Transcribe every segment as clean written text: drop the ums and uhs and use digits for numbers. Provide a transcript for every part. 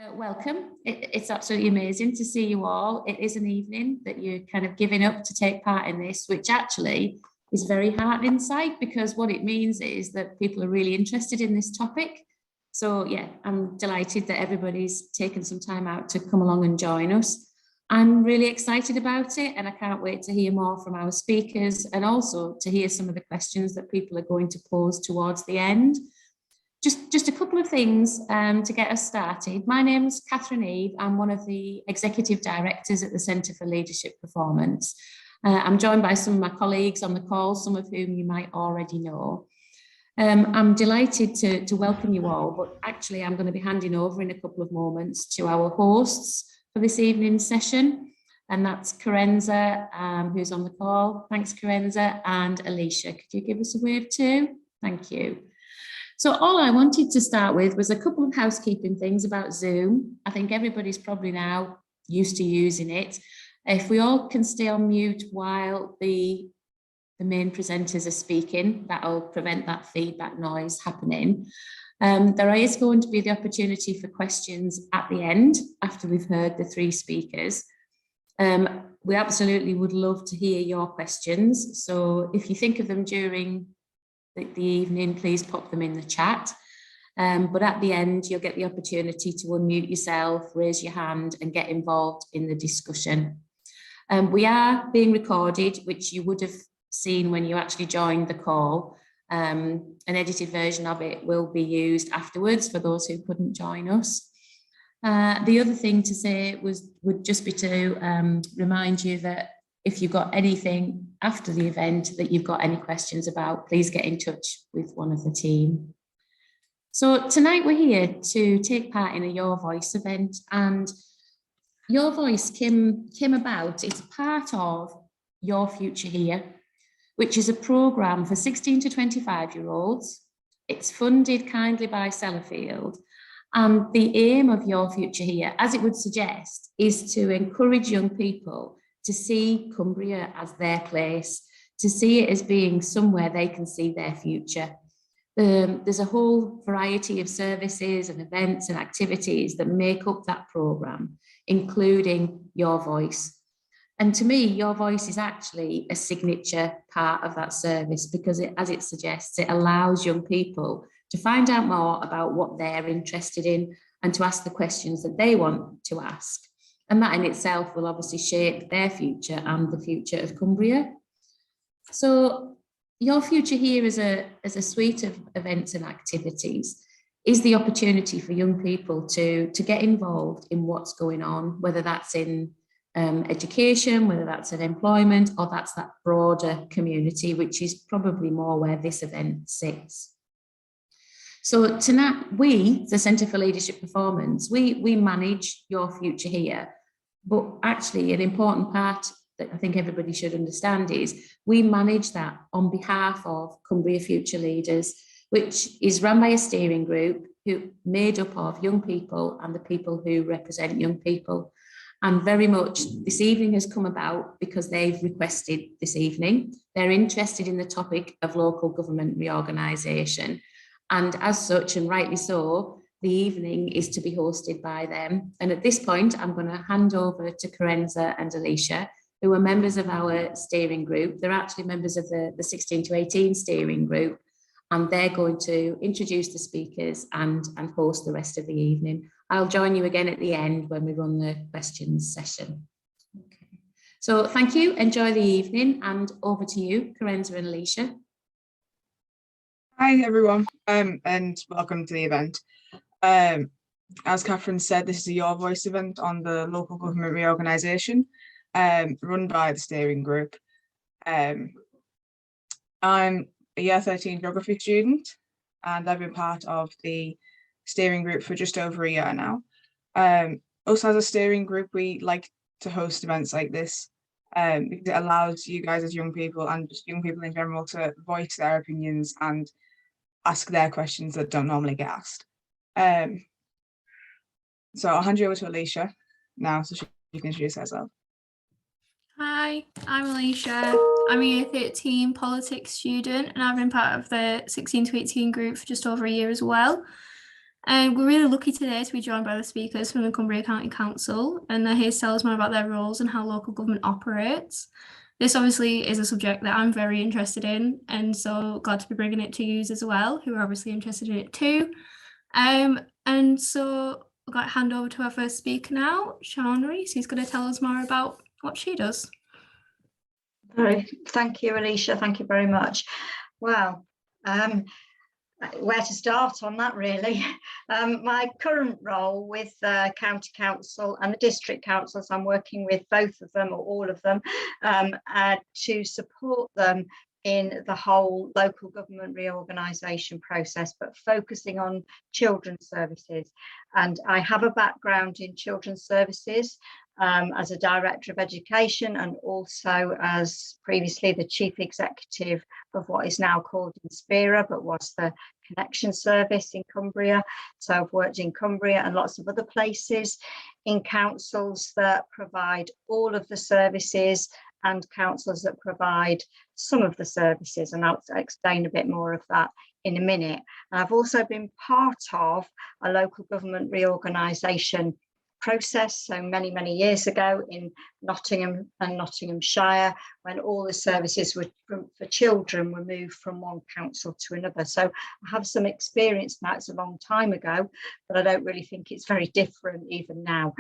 Welcome. It's absolutely amazing to see you all. It is an evening that you're kind of giving up to take part in this, which actually is very heartening sight, because what it means is that people are really interested in this topic. So yeah, I'm delighted that everybody's taken some time out to come along and join us. I'm really excited about it, and I can't wait to hear more from our speakers and also to hear some of the questions that people are going to pose towards the end. Just a couple of things to get us started. My name's Catherine Eve. I'm one of the executive directors at the Centre for Leadership Performance. I'm joined by some of my colleagues on the call, some of whom you might already know. I'm delighted to welcome you all, but actually I'm going to be handing over in a couple of moments to our hosts for this evening's session, and that's Carenza, who's on the call. Thanks, Carenza, and Alicia. Could you give us a wave too? Thank you. So all I wanted to start with was a couple of housekeeping things about Zoom. I think everybody's probably now used to using it. If we all can stay on mute while the main presenters are speaking, that'll prevent that feedback noise happening. There is going to be the opportunity for questions at the end after we've heard the three speakers. We absolutely would love to hear your questions. So if you think of them during the evening, please pop them in the chat. But at the end, you'll get the opportunity to unmute yourself, raise your hand and get involved in the discussion. We are being recorded, which you would have seen when you actually joined the call. An edited version of it will be used afterwards for those who couldn't join us. The other thing to say would just be to remind you that if you've got anything after the event that you've got any questions about, please get in touch with one of the team. So tonight we're here to take part in a Your Voice event, and Your Voice came about. It's part of Your Future.Here, which is a programme for 16 to 25-year-olds. It's funded kindly by Sellafield. And the aim of Your Future.Here, as it would suggest, is to encourage young people to see Cumbria as their place, to see it as being somewhere they can see their future. There's a whole variety of services and events and activities that make up that programme, including Your Voice. And to me, Your Voice is actually a signature part of that service, because as it suggests, it allows young people to find out more about what they're interested in and to ask the questions that they want to ask. And that in itself will obviously shape their future and the future of Cumbria. So Your Future.Here as a suite of events and activities is the opportunity for young people to get involved in what's going on, whether that's in education, whether that's in employment, or that's that broader community, which is probably more where this event sits. So tonight, we, the Centre for Leadership Performance, we manage Your Future.Here. But actually, an important part that I think everybody should understand is we manage that on behalf of Cumbria Future Leaders, which is run by a steering group who made up of young people and the people who represent young people. And very much this evening has come about because they've requested this evening. They're interested in the topic of local government reorganisation. And as such, and rightly so, the evening is to be hosted by them. And at this point, I'm going to hand over to Carenza and Alicia, who are members of our steering group. They're actually members of the 16 to 18 steering group, and they're going to introduce the speakers and host the rest of the evening. I'll join you again at the end when we run the questions session. Okay. So thank you, enjoy the evening, and over to you, Carenza and Alicia. Hi everyone, and welcome to the event. As Catherine said, this is a Your Voice event on the local government reorganisation, run by the steering group. I'm a year 13 geography student, and I've been part of the steering group for just over a year now. Us as a steering group, we like to host events like this because it allows you guys as young people and just young people in general to voice their opinions and ask their questions that don't normally get asked. So I'll hand you over to Alicia now so she can introduce herself. Hi, I'm Alicia. I'm a year 13 politics student, and I've been part of the 16 to 18 group for just over a year as well. And we're really lucky today to be joined by the speakers from the Cumbria County Council, and they're here to tell us more about their roles and how local government operates. This obviously is a subject that I'm very interested in, and so glad to be bringing it to you as well, who are obviously interested in it too. And so I've got to hand over to our first speaker now, Sian Rees, who's going to tell us more about what she does. Thank you, Alicia. Thank you very much. Well, where to start on that, really? My current role with the County Council and the District Councils, I'm working with both of them or all of them to support them in the whole local government reorganisation process, but focusing on children's services. And I have a background in children's services as a Director of Education, and also as previously the Chief Executive of what is now called Inspira, but was the Connection Service in Cumbria. So I've worked in Cumbria and lots of other places in councils that provide all of the services and councils that provide some of the services, and I'll explain a bit more of that in a minute. And I've also been part of a local government reorganisation process, so many years ago in Nottingham and Nottinghamshire, when all the services for children were moved from one council to another. So I have some experience now. It's a long time ago, but I don't really think it's very different even now.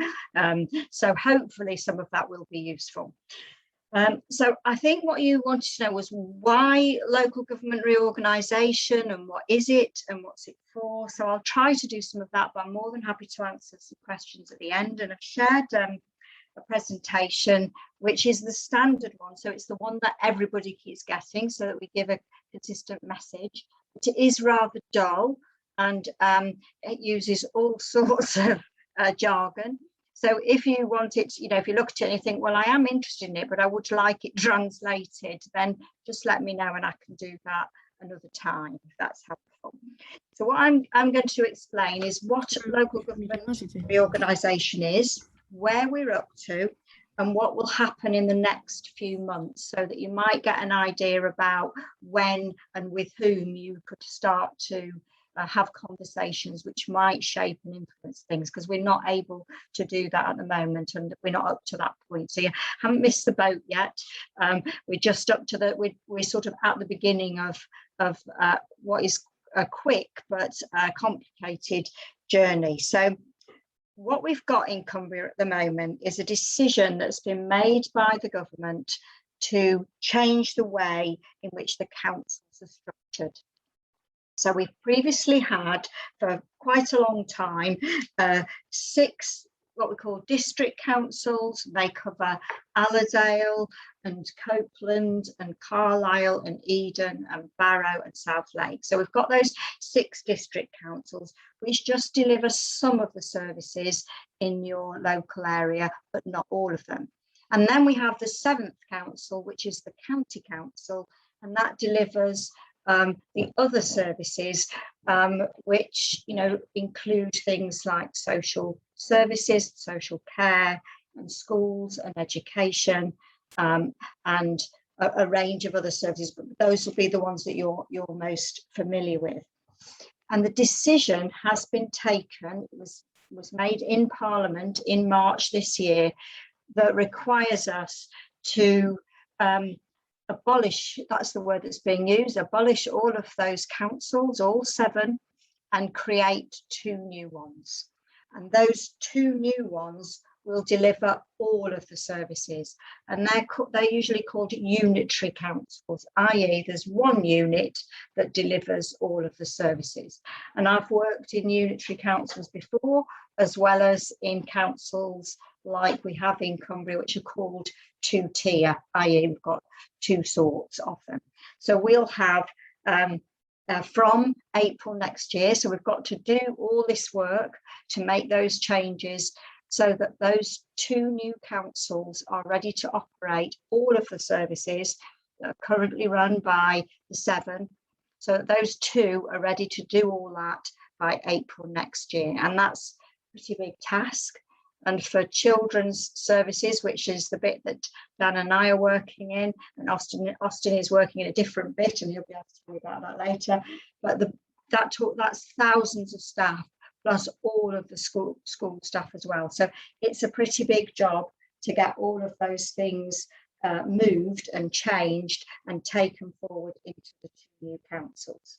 So hopefully some of that will be useful. So I think what you wanted to know was why local government reorganisation, and what is it and what's it for. So I'll try to do some of that, but I'm more than happy to answer some questions at the end. And I've shared a presentation which is the standard one, so it's the one that everybody keeps getting, so that we give a consistent message. But it is rather dull, and it uses all sorts of jargon. So if you want it, if you look at it and you think, well, I am interested in it, but I would like it translated, then just let me know and I can do that another time, if that's helpful. So what I'm going to explain is what local government reorganisation is, where we're up to, and what will happen in the next few months, so that you might get an idea about when and with whom you could start to have conversations which might shape and influence things, because we're not able to do that at the moment, and we're not up to that point. So you haven't missed the boat yet. We're just up to we're sort of at the beginning of what is a quick but complicated journey. So what we've got in Cumbria at the moment is a decision that's been made by the government to change the way in which the councils are structured. So we've previously had, for quite a long time, 6 what we call district councils. They cover Allerdale and Copeland and Carlisle and Eden and Barrow and South Lake. So we've got those 6 district councils, which just deliver some of the services in your local area, but not all of them. And then we have the 7th council, which is the county council, and that delivers the other services, which include things like social services, social care, and schools and education, and a range of other services. But those will be the ones that you're most familiar with. And the decision has been taken. It was made in Parliament in March this year, that requires us to abolish, that's the word that's being used, abolish all of those councils, all 7, and create 2 new ones. And those 2 new ones will deliver all of the services. And they're usually called unitary councils, i.e. there's one unit that delivers all of the services. And I've worked in unitary councils before, as well as in councils like we have in Cumbria, which are called 2-tier, i.e. we've got 2 sorts of them. So we'll have from April next year, so we've got to do all this work to make those changes, so that those 2 new councils are ready to operate all of the services that are currently run by the 7. So that those 2 are ready to do all that by April next year. And that's a pretty big task. And for children's services, which is the bit that Dan and I are working in, and Austin is working in a different bit, and he'll be able to tell you about that later. But that's thousands of staff plus all of the school staff as well. So it's a pretty big job to get all of those things moved and changed and taken forward into the 2 new councils.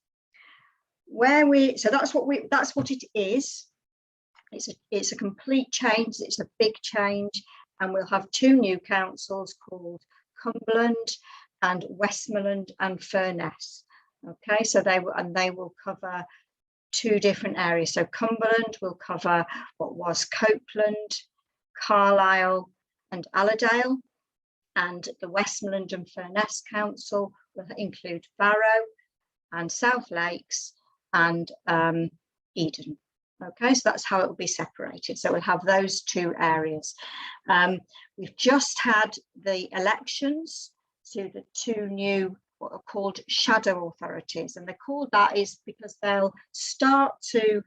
So that's what it is. It's a complete change. It's a big change, and we'll have 2 new councils called Cumberland and Westmoreland and Furness. Okay, so they will cover 2 different areas. So Cumberland will cover what was Copeland, Carlisle and Allerdale, and the Westmoreland and Furness Council will include Barrow and South Lakes and Eden. Okay, so that's how it will be separated. So we'll have those 2 areas. We've just had the elections to the 2 new, what are called shadow authorities, and they're called that is because they'll start to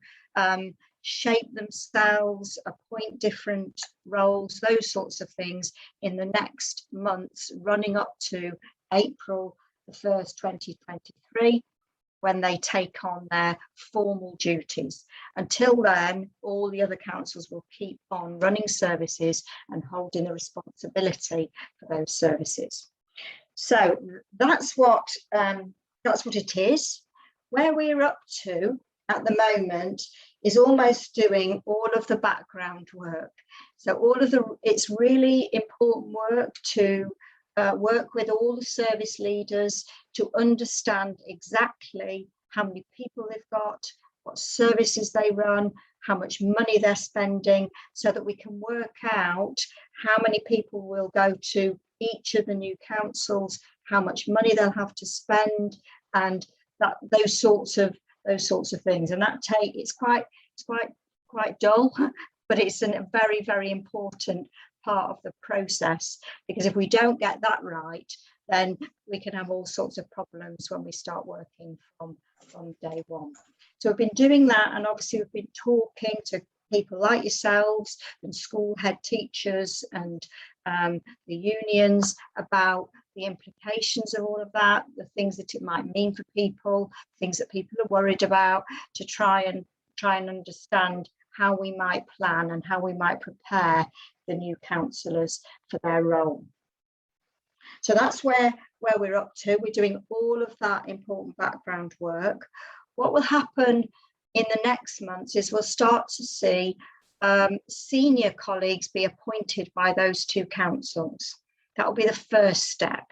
shape themselves, appoint different roles, those sorts of things in the next months running up to April the 1st, 2023, when they take on their formal duties. Until then, all the other councils will keep on running services and holding the responsibility for those services. So that's what it is. Where we're up to at the moment is almost doing all of the background work. So it's really important work to work with all the service leaders to understand exactly how many people they've got, what services they run, how much money they're spending, so that we can work out how many people will go to each of the new councils, how much money they'll have to spend, and those sorts of things. And it's quite dull, but it's a very, very important part of the process, because if we don't get that right, then we can have all sorts of problems when we start working from day one. So we've been doing that, and obviously we've been talking to people like yourselves and school head teachers and the unions about the implications of all of that, the things that it might mean for people, things that people are worried about, to try and understand how we might plan and how we might prepare the new councillors for their role. So that's where we're up to. We're doing all of that important background work. What will happen in the next months is we'll start to see senior colleagues be appointed by those 2 councils. That will be the first step.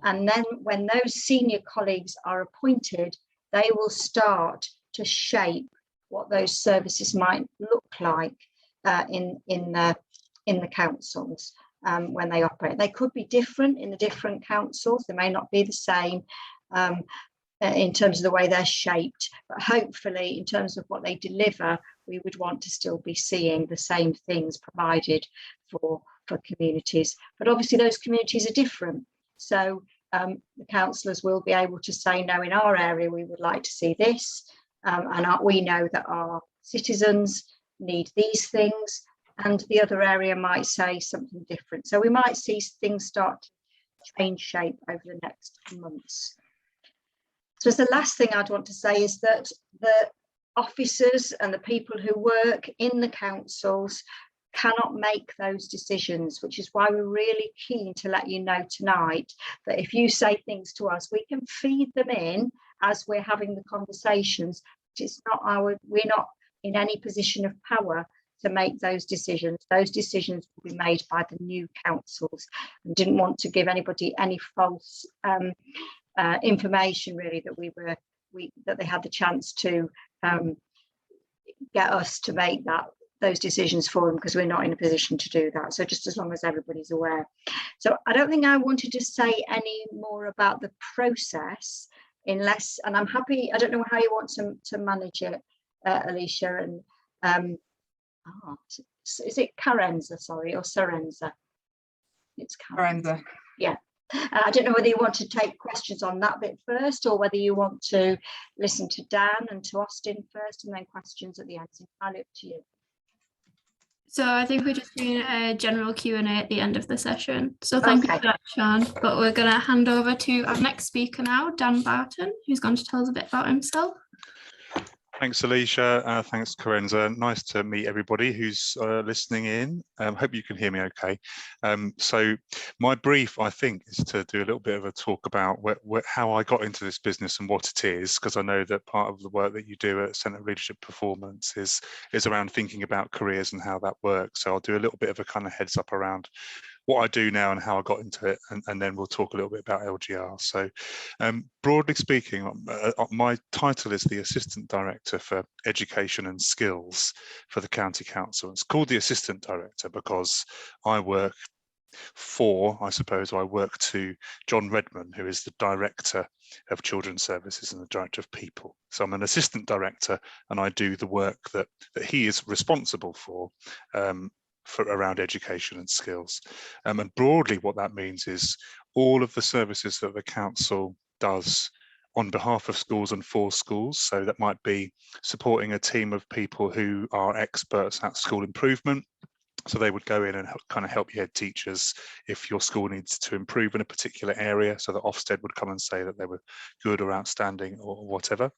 And then when those senior colleagues are appointed, they will start to shape what those services might look like in the councils when they operate. They could be different in the different councils. They may not be the same in terms of the way they're shaped, but hopefully in terms of what they deliver, we would want to still be seeing the same things provided for communities. But obviously those communities are different. So the councillors will be able to say, no, in our area, we would like to see this. And we know that our citizens need these things, and the other area might say something different. So we might see things start to change shape over the next months. So the last thing I'd want to say is that the officers and the people who work in the councils cannot make those decisions, which is why we're really keen to let you know tonight that if you say things to us, we can feed them in as we're having the conversations. It's not we're not in any position of power to make those decisions. Those decisions will be made by the new councils, and didn't want to give anybody any false information really that they had the chance to get us to make those decisions for them, because we're not in a position to do that. So just as long as everybody's aware. So I don't think I wanted to say any more about the process unless, and I'm happy, I don't know how you want to manage it, Alicia, and is it Carenza, sorry, or Serenza? It's Carenza. Yeah. I don't know whether you want to take questions on that bit first, or whether you want to listen to Dan and to Austin first, and then questions at the end. It's entirely up to you. So I think we're just doing a general Q&A at the end of the session. So thank you for that, Sian. But we're going to hand over to our next speaker now, Dan Barton, who's going to tell us a bit about himself. Thanks, Alicia. Thanks, Corenza. Nice to meet everybody who's listening in. Hope you can hear me okay. So my brief, I think, is to do a little bit of a talk about how I got into this business and what it is, because I know that part of the work that you do at Centre of Leadership Performance is around thinking about careers and how that works. So I'll do a little bit of a kind of heads up around what I do now and how I got into it, and then we'll talk a little bit about LGR. So broadly speaking, my title is the Assistant Director for Education and Skills for the County Council. It's called the Assistant Director because I work to John Redman, who is the Director of Children's Services and the Director of People. So I'm an Assistant Director and I do the work that he is responsible for around education and skills. And broadly what that means is all of the services that the council does on behalf of schools and for schools. So that might be supporting a team of people who are experts at school improvement. So they would go in and kind of help your head teachers if your school needs to improve in a particular area. So that Ofsted would come and say that they were good or outstanding or whatever.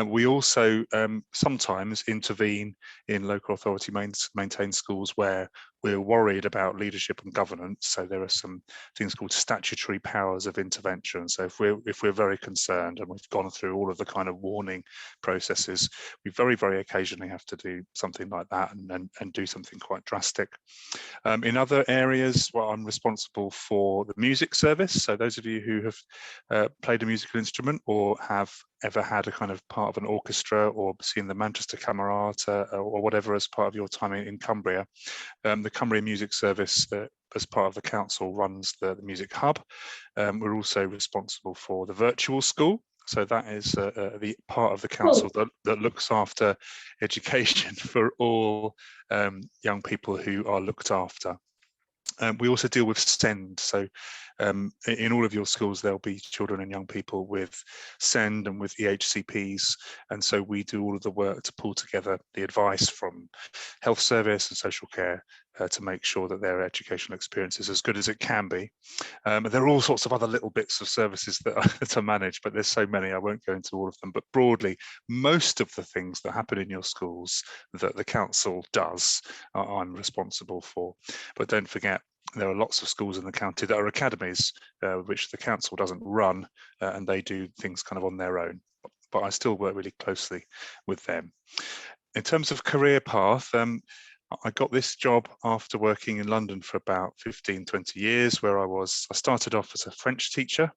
We also sometimes intervene in local authority maintained schools where we're worried about leadership and governance. So there are some things called statutory powers of intervention. So if we're very concerned and we've gone through all of the kind of warning processes, we very, very occasionally have to do something like that and do something quite drastic. In other areas, well, I'm responsible for the music service. So those of you who have played a musical instrument or have ever had a kind of part of an orchestra or seen the Manchester Camerata or whatever as part of your time in Cumbria, the Cumbria Music Service as part of the council runs the Music Hub. We're also responsible for the virtual school. So that is the part of the council that looks after education for all young people who are looked after. We also deal with SEND. So in all of your schools, there'll be children and young people with SEND and with EHCPs. And so we do all of the work to pull together the advice from health service and social care to make sure that their educational experience is as good as it can be. There are all sorts of other little bits of services that are managed, but there's so many, I won't go into all of them. But broadly, most of the things that happen in your schools that the council does, I'm responsible for. But don't forget, there are lots of schools in the county that are academies, which the council doesn't run, and they do things kind of on their own. But I still work really closely with them. In terms of career path, I got this job after working in London for about 15, 20 years, where I started off as a French teacher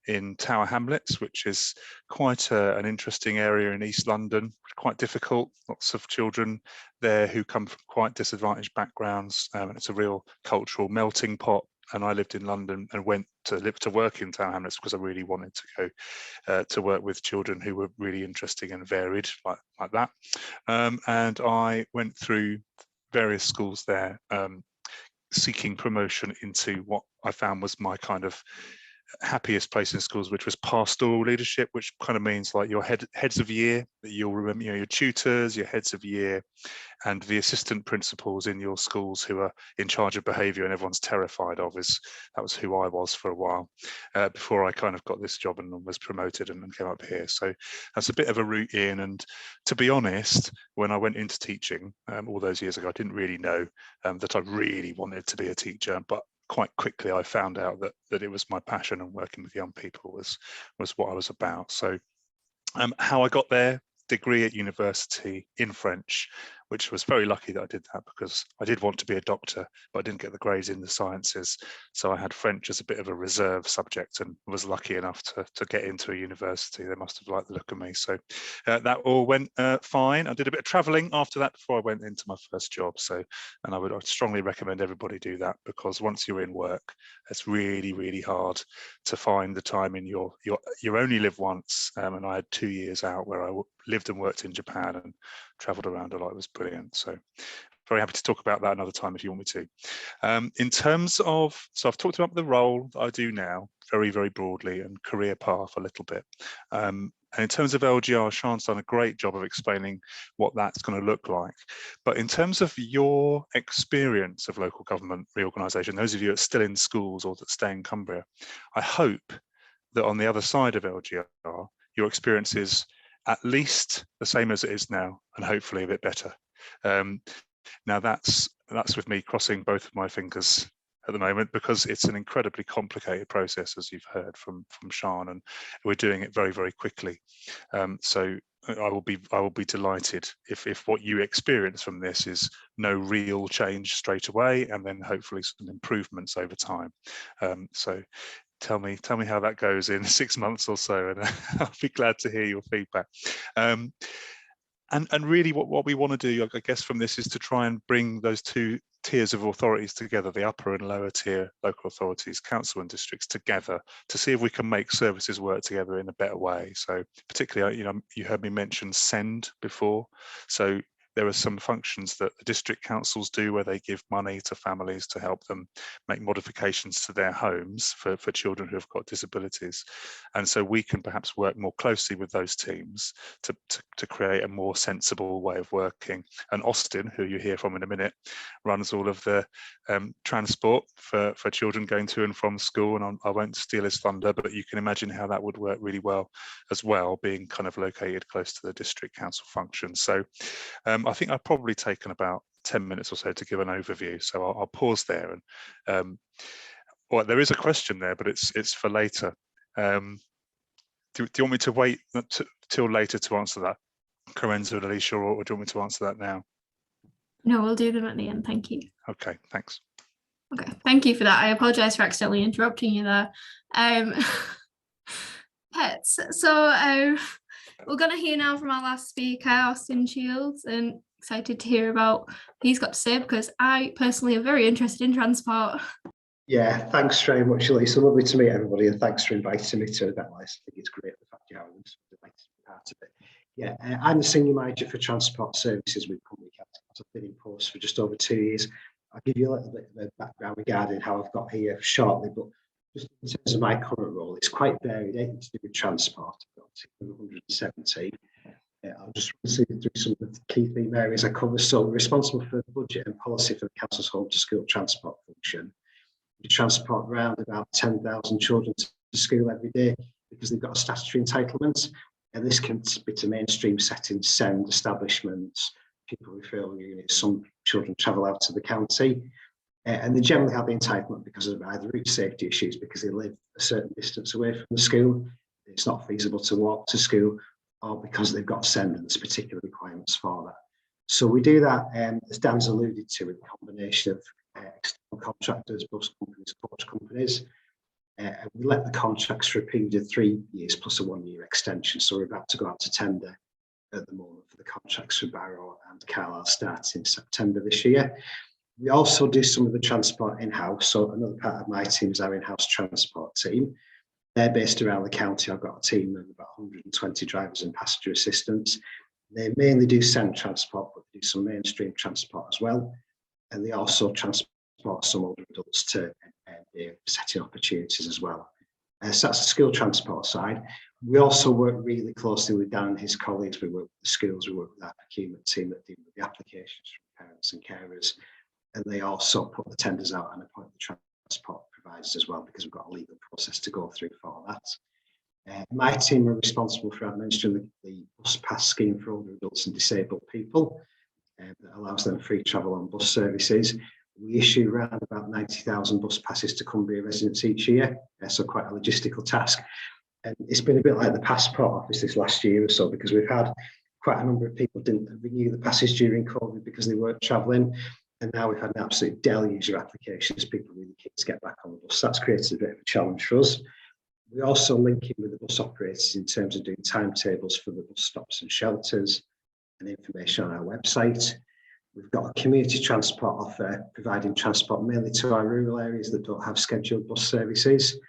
in Tower Hamlets, which is quite an interesting area in East London, quite difficult, lots of children there who come from quite disadvantaged backgrounds, and it's a real cultural melting pot. And I lived in London and went to live to work in Tower Hamlets because I really wanted to go to work with children who were really interesting and varied like that. And I went through various schools there, seeking promotion into what I found was my kind of happiest place in schools, which was pastoral leadership, which kind of means like your heads of year, that you'll remember, your tutors, your heads of year, and the assistant principals in your schools who are in charge of behaviour and everyone's terrified of. That was who I was for a while before I kind of got this job and was promoted and came up here. So that's a bit of a route in. And to be honest, when I went into teaching all those years ago, I didn't really know that I really wanted to be a teacher, but quite quickly I found out that it was my passion, and working with young people was what I was about. So how I got there: degree at university in French, which was very lucky that I did that because I did want to be a doctor, but I didn't get the grades in the sciences. So I had French as a bit of a reserve subject and was lucky enough to get into a university. They must have liked the look of me. So that all went fine. I did a bit of traveling after that before I went into my first job. And I'd strongly recommend everybody do that, because once you're in work, it's really, really hard to find the time in you only live once. And I had 2 years out where I lived and worked in Japan and traveled around a lot. It was brilliant. So very happy to talk about that another time if you want me to. In terms of, so I've talked about the role that I do now very, very broadly, and career path a little bit. And in terms of LGR, Sian's done a great job of explaining what that's going to look like. But in terms of your experience of local government reorganisation, those of you that are still in schools or that stay in Cumbria, I hope that on the other side of LGR, your experience is at least the same as it is now, and hopefully a bit better. Now that's with me crossing both of my fingers at the moment, because it's an incredibly complicated process, as you've heard from Sian, and we're doing it very, very quickly. So I will be delighted if what you experience from this is no real change straight away, and then hopefully some improvements over time. So tell me how that goes in 6 months or so, and I'll be glad to hear your feedback. And really what we want to do, I guess, from this is to try and bring those two tiers of authorities together, the upper and lower tier local authorities, council and districts together, to see if we can make services work together in a better way. So particularly, you heard me mention SEND before. So there are some functions that the district councils do where they give money to families to help them make modifications to their homes for children who have got disabilities. And so we can perhaps work more closely with those teams to create a more sensible way of working. And Austin, who you hear from in a minute, runs all of the transport for children going to and from school. And I won't steal his thunder, but you can imagine how that would work really well as well, being kind of located close to the district council function. So I think I've probably taken about 10 minutes or so to give an overview. So I'll pause there. And well, there is a question there, but it's for later. Do you want me to wait till later to answer that, Carenza and Alicia, or do you want me to answer that now? No, we'll do them at the end. Thank you. Okay, thanks. Okay, thank you for that. I apologise for accidentally interrupting you there. Pets. So we're going to hear now from our last speaker, Austin Shields, and excited to hear about what he's got to say, because I personally am very interested in transport. Yeah, thanks very much, Lisa. Lovely to meet everybody, and thanks for inviting me to event like this. I think it's great the fact you have them, so I'd like to be part of it. Yeah, I'm the Senior Manager for Transport Services with Cumbria County Council. I've been in post for just over 2 years. I'll give you a little bit of a background regarding how I've got here shortly, but just in terms of my current role, it's quite varied. Anything to do with transport. I've got a team of 170. I'll just see through some of the key theme areas I cover. So we're responsible for the budget and policy for the council's home to school transport function. We transport around about 10,000 children to school every day because they've got a statutory entitlement. And this can be to mainstream settings, SEND establishments, people referral units. Some children travel out to the county. And they generally have the entitlement because of either route safety issues, because they live a certain distance away from the school, it's not feasible to walk to school, or because they've got SEND and there's particular requirements for that. So we do that, as Dan's alluded to, with a combination of external contractors, bus companies, coach companies. And we let the contracts for a period of 3 years plus a 1 year extension. So we're about to go out to tender at the moment for the contracts for Barrow and Carlisle starting in September this year. We also do some of the transport in-house. So another part of my team is our in-house transport team. They're based around the county. I've got a team of about 120 drivers and passenger assistants. They mainly do SEND transport, but they do some mainstream transport as well. And they also transport some older adults to setting opportunities as well. So that's the school transport side. We also work really closely with Dan and his colleagues. We work with the schools, we work with our procurement team that deal with the applications from parents and carers. And they also put the tenders out and appoint the transport providers as well, because we've got a legal process to go through for that. My team are responsible for administering the bus pass scheme for older adults and disabled people that allows them free travel on bus services. We issue around about 90,000 bus passes to Cumbria residents each year, so quite a logistical task. And it's been a bit like the passport office this last year or so, because we've had quite a number of people didn't renew the passes during COVID because they weren't travelling. And now we've had an absolute deluge of applications, people really keen to get back on the bus. That's created a bit of a challenge for us. We also link in with the bus operators in terms of doing timetables for the bus stops and shelters and information on our website. We've got a community transport offer, providing transport mainly to our rural areas that don't have scheduled bus services.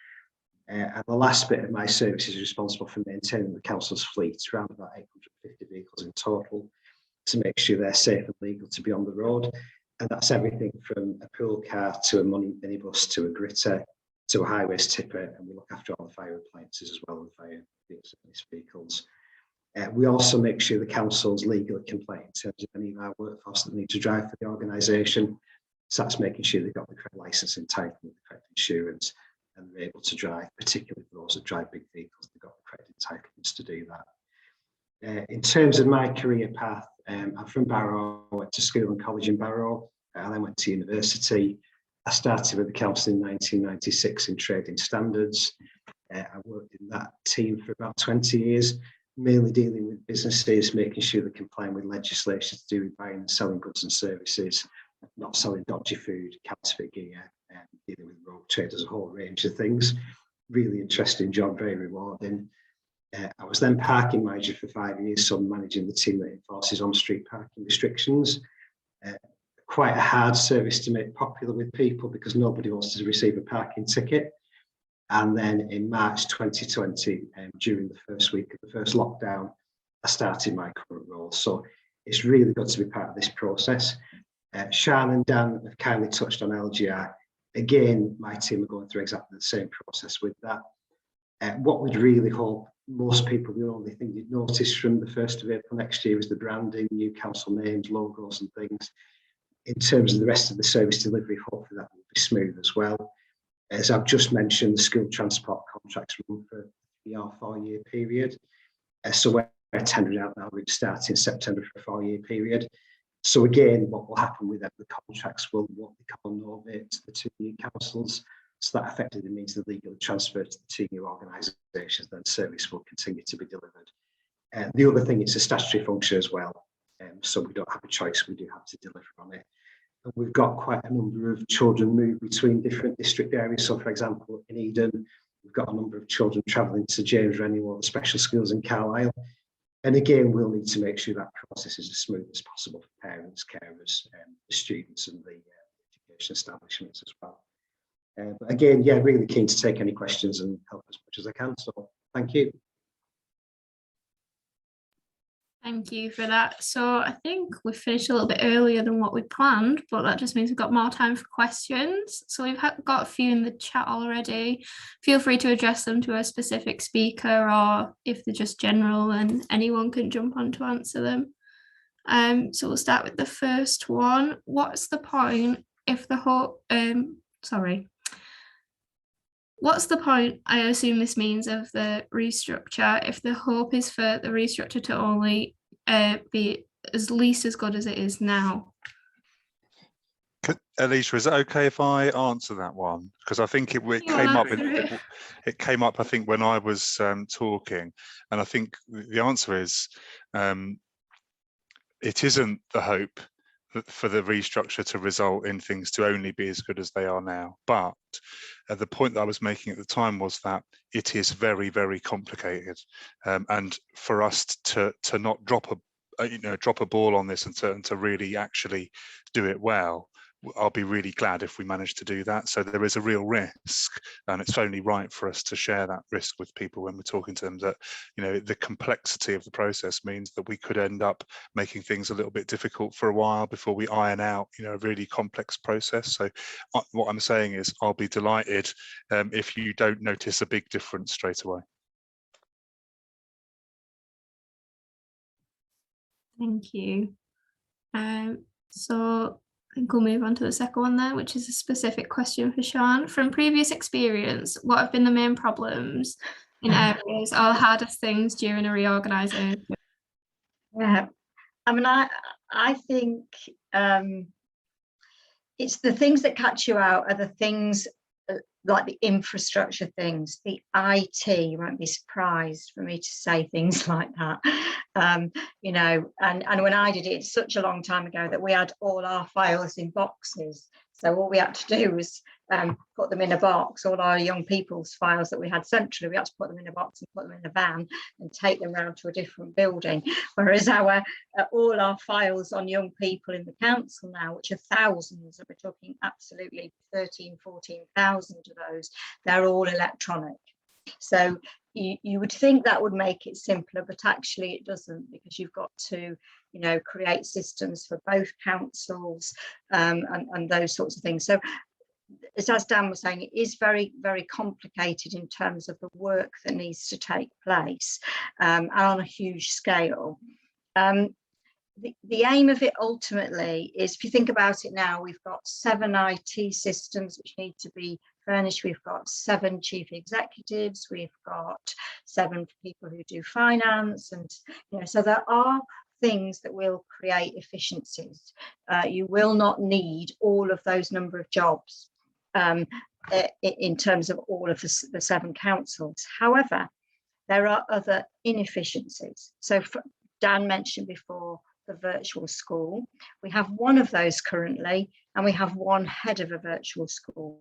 And the last bit of my service is responsible for maintaining the council's fleet, around about 850 vehicles in total, to make sure they're safe and legal to be on the road. And that's everything from a pool car to a minibus to a gritter to a high-waist tipper, and we look after all the fire appliances as well, and fire vehicles. We also make sure the council's legally compliant in terms of any of our workforce that need to drive for the organisation. So that's making sure they've got the correct licence entitlement, the correct insurance, and they're able to drive, particularly for those that drive big vehicles, they've got the correct entitlements to do that. In terms of my career path, I'm from Barrow. I went to school and college in Barrow. I then went to university. I started with the council in 1996 in trading standards. I worked in that team for about 20 years, mainly dealing with businesses, making sure they're complying with legislation to do with buying and selling goods and services, not selling dodgy food, counterfeit gear, dealing with rogue traders, a whole range of things. Really interesting job, very rewarding. I was then parking manager for 5 years, so managing the team that enforces on-street parking restrictions. Quite a hard service to make popular with people because nobody wants to receive a parking ticket. And then in March 2020, during the first week of the first lockdown, I started my current role. So it's really good to be part of this process. Sian and Dan have kindly touched on LGR. Again, my team are going through exactly the same process with that. What we'd really hope, most people, the only thing you'd notice from the 1st of April next year is the branding, new council names, logos and things. In terms of the rest of the service delivery, hopefully that will be smooth as well. As I've just mentioned, the school transport contracts run for a 4-year period. So we're tendering out now, we're starting in September for a 4-year period. So again, what will happen with that, the contracts will what they call novate to the 2 new councils. So that effectively means the legal transfer to the 2 new organisations, then service will continue to be delivered. The other thing, it's a statutory function as well. So we don't have a choice, we do have to deliver on it. And we've got quite a number of children move between different district areas. So for example, in Eden, we've got a number of children travelling to James Rennie or the special schools in Carlisle. And again, we'll need to make sure that process is as smooth as possible for parents, carers, the students and the education establishments as well. But again, yeah, really keen to take any questions and help as much as I can. So thank you. Thank you for that. So I think we finished a little bit earlier than what we planned, but that just means we've got more time for questions. So we've got a few in the chat already. Feel free to address them to a specific speaker, or if they're just general, and anyone can jump on to answer them. So we'll start with the first one. What's the point if the whole, What's the point, I assume this means, of the restructure if the hope is for the restructure to only be at least as good as it is now? Alicia, is it okay if I answer that one? Because I think it came up, I think, when I was talking, and I think the answer is it isn't the hope for the restructure to result in things to only be as good as they are now. But the point that I was making at the time was that it is very, very complicated, and for us to not drop a ball on this and to really actually do it well, I'll be really glad if we manage to do that. So there is a real risk, and it's only right for us to share that risk with people when we're talking to them, that, you know, the complexity of the process means that we could end up making things a little bit difficult for a while before we iron out, you know, a really complex process. So what I'm saying is I'll be delighted if you don't notice a big difference straight away. Thank you. So I think we'll move on to the second one there, which is a specific question for Sian. From previous experience, what have been the main problems in areas or hardest things during a reorganisation? Yeah, I mean, I think it's the things that catch you out are the things like the infrastructure things, the IT. You won't be surprised for me to say things like that. You know, and when I did it such a long time ago that we had all our files in boxes. So all we had to do was put them in a box. All our young people's files that we had centrally, we had to put them in a box and put them in a van and take them round to a different building. Whereas all our files on young people in the council now, which are thousands, and we're talking absolutely 13,000, 14,000 of those, they're all electronic. So you would think that would make it simpler, but actually it doesn't, because you've got to, you know, create systems for both councils and those sorts of things. So as Dan was saying, it is very, very complicated in terms of the work that needs to take place and on a huge scale. the aim of it ultimately is, if you think about it now, we've got 7 IT systems which need to be furnished. We've got 7 chief executives. We've got 7 people who do finance, and so there are things that will create efficiencies. You will not need all of those number of jobs in terms of all of the 7 councils. However, there are other inefficiencies. So Dan mentioned before the virtual school. We have one of those currently, and we have one head of a virtual school.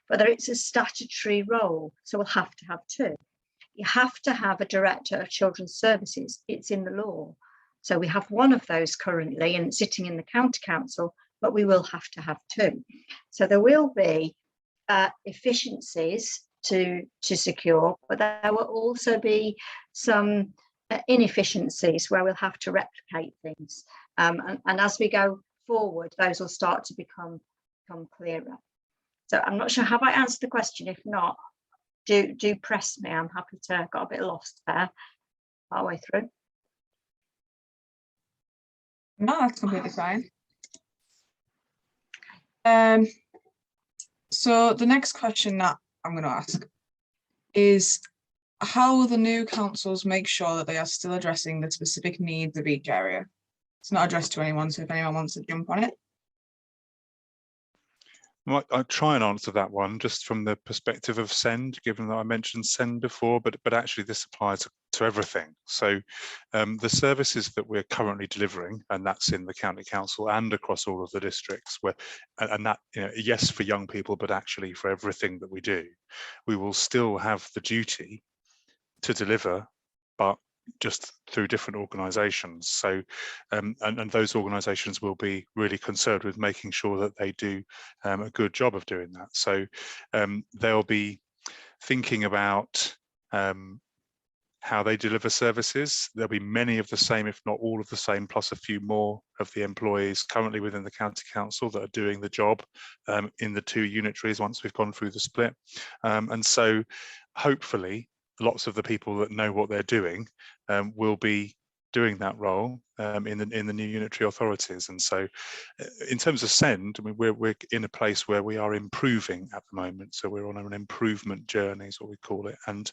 Whether it's a statutory role, so we'll have to have 2. You have to have a director of children's services. It's in the law. So we have one of those currently and sitting in the county council, but we will have to have 2. So there will be efficiencies to secure, but there will also be some inefficiencies where we'll have to replicate things. And as we go forward, those will start to become clearer. So I'm not sure, have I answered the question? If not, do press me. I'm happy to, got a bit lost there partway through. No, that's completely fine. So the next question that I'm going to ask is, how will the new councils make sure that they are still addressing the specific needs of each area? It's not addressed to anyone, so if anyone wants to jump on it. I'll try and answer that one just from the perspective of SEND, given that I mentioned SEND before, but actually this applies to everything. So the services that we're currently delivering, and that's in the county council and across all of the districts, and that, yes, for young people, but actually for everything that we do, we will still have the duty to deliver, but just through different organisations. So and those organisations will be really concerned with making sure that they do a good job of doing that. So they'll be thinking about how they deliver services. There'll be many of the same, if not all of the same, plus a few more of the employees currently within the county council that are doing the job in the 2 unitaries once we've gone through the split. And so hopefully lots of the people that know what they're doing will be doing that role in the new unitary authorities. And so in terms of SEND, I mean, we're in a place where we are improving at the moment. So we're on an improvement journey is what we call it. And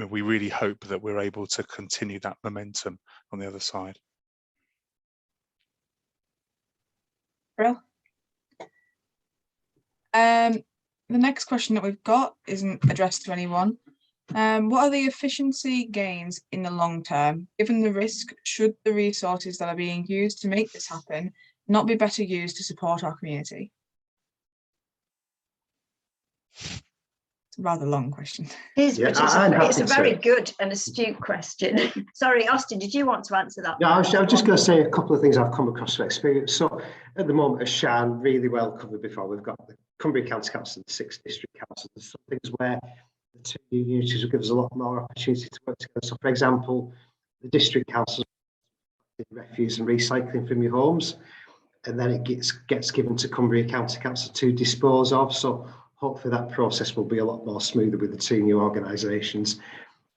we really hope that we're able to continue that momentum on the other side. Brill. The next question that we've got isn't addressed to anyone. What are the efficiency gains in the long term? Given the risk, should the resources that are being used to make this happen not be better used to support our community? It's a rather long question. It is, Yeah, but it's a very good and astute question. Sorry, Austin, did you want to answer that? No, I was just going to say a couple of things I've come across from experience. So at the moment, as Sian really well covered before, we've got the Cumbria County Council and the 6 district councils. There's some things where the 2 unitaries will give us a lot more opportunity to work together. So, for example, the district councils refuse and recycling from your homes, and then it gets given to Cumbria County Council to dispose of. So hopefully that process will be a lot more smoother with the 2 new organisations.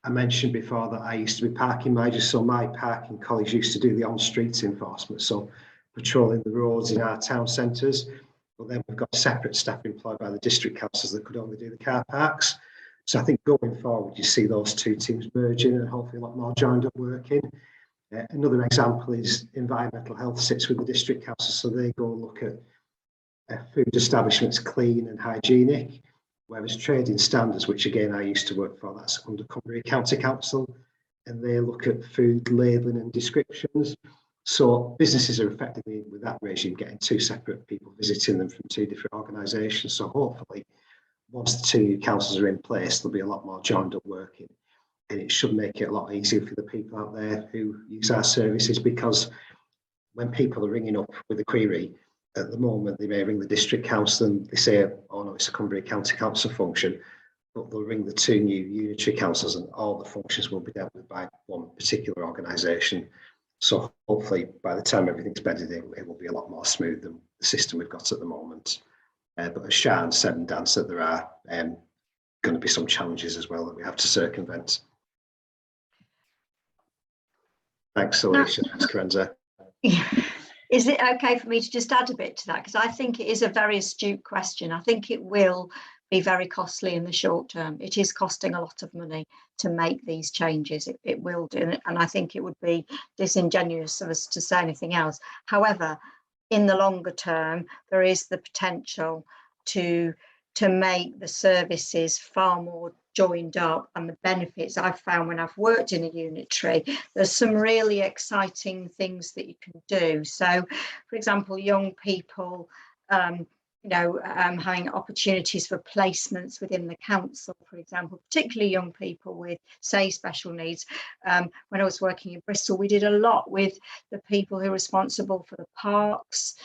I mentioned before that I used to be parking manager, so my parking colleagues used to do the on-street enforcement, so patrolling the roads in our town centres. But then we've got separate staff employed by the district councils that could only do the car parks. So I think going forward, you see those 2 teams merging and hopefully a lot more joined up working. Another example is environmental health sits with the district council, so they go look at food establishments clean and hygienic, whereas trading standards, which again I used to work for, that's under Cumbria County Council, and they look at food labelling and descriptions. So businesses are effectively, with that regime, getting 2 separate people visiting them from 2 different organisations. So hopefully, once the 2 new councils are in place, there'll be a lot more joined up working, and it should make it a lot easier for the people out there who use our services, because when people are ringing up with a query, at the moment they may ring the district council and they say, oh no, it's a Cumbria County Council function, but they'll ring the 2 new unitary councils and all the functions will be dealt with by one particular organisation. So hopefully by the time everything's bedded in, it will be a lot more smooth than the system we've got at the moment. But as Sian said and Dan said, there are going to be some challenges as well that we have to circumvent. Thanks, Alicia. Thanks, Karenza. Is it okay for me to just add a bit to that? Because I think it is a very astute question. I think it will be very costly in the short term. It is costing a lot of money to make these changes. It will do. And I think it would be disingenuous of us to say anything else. However, in the longer term, there is the potential to make the services far more joined up, and the benefits I've found when I've worked in a unitary, there's some really exciting things that you can do. So, for example, young people, having opportunities for placements within the council, for example, particularly young people with, say, special needs. When I was working in Bristol, we did a lot with the people who are responsible for the parks,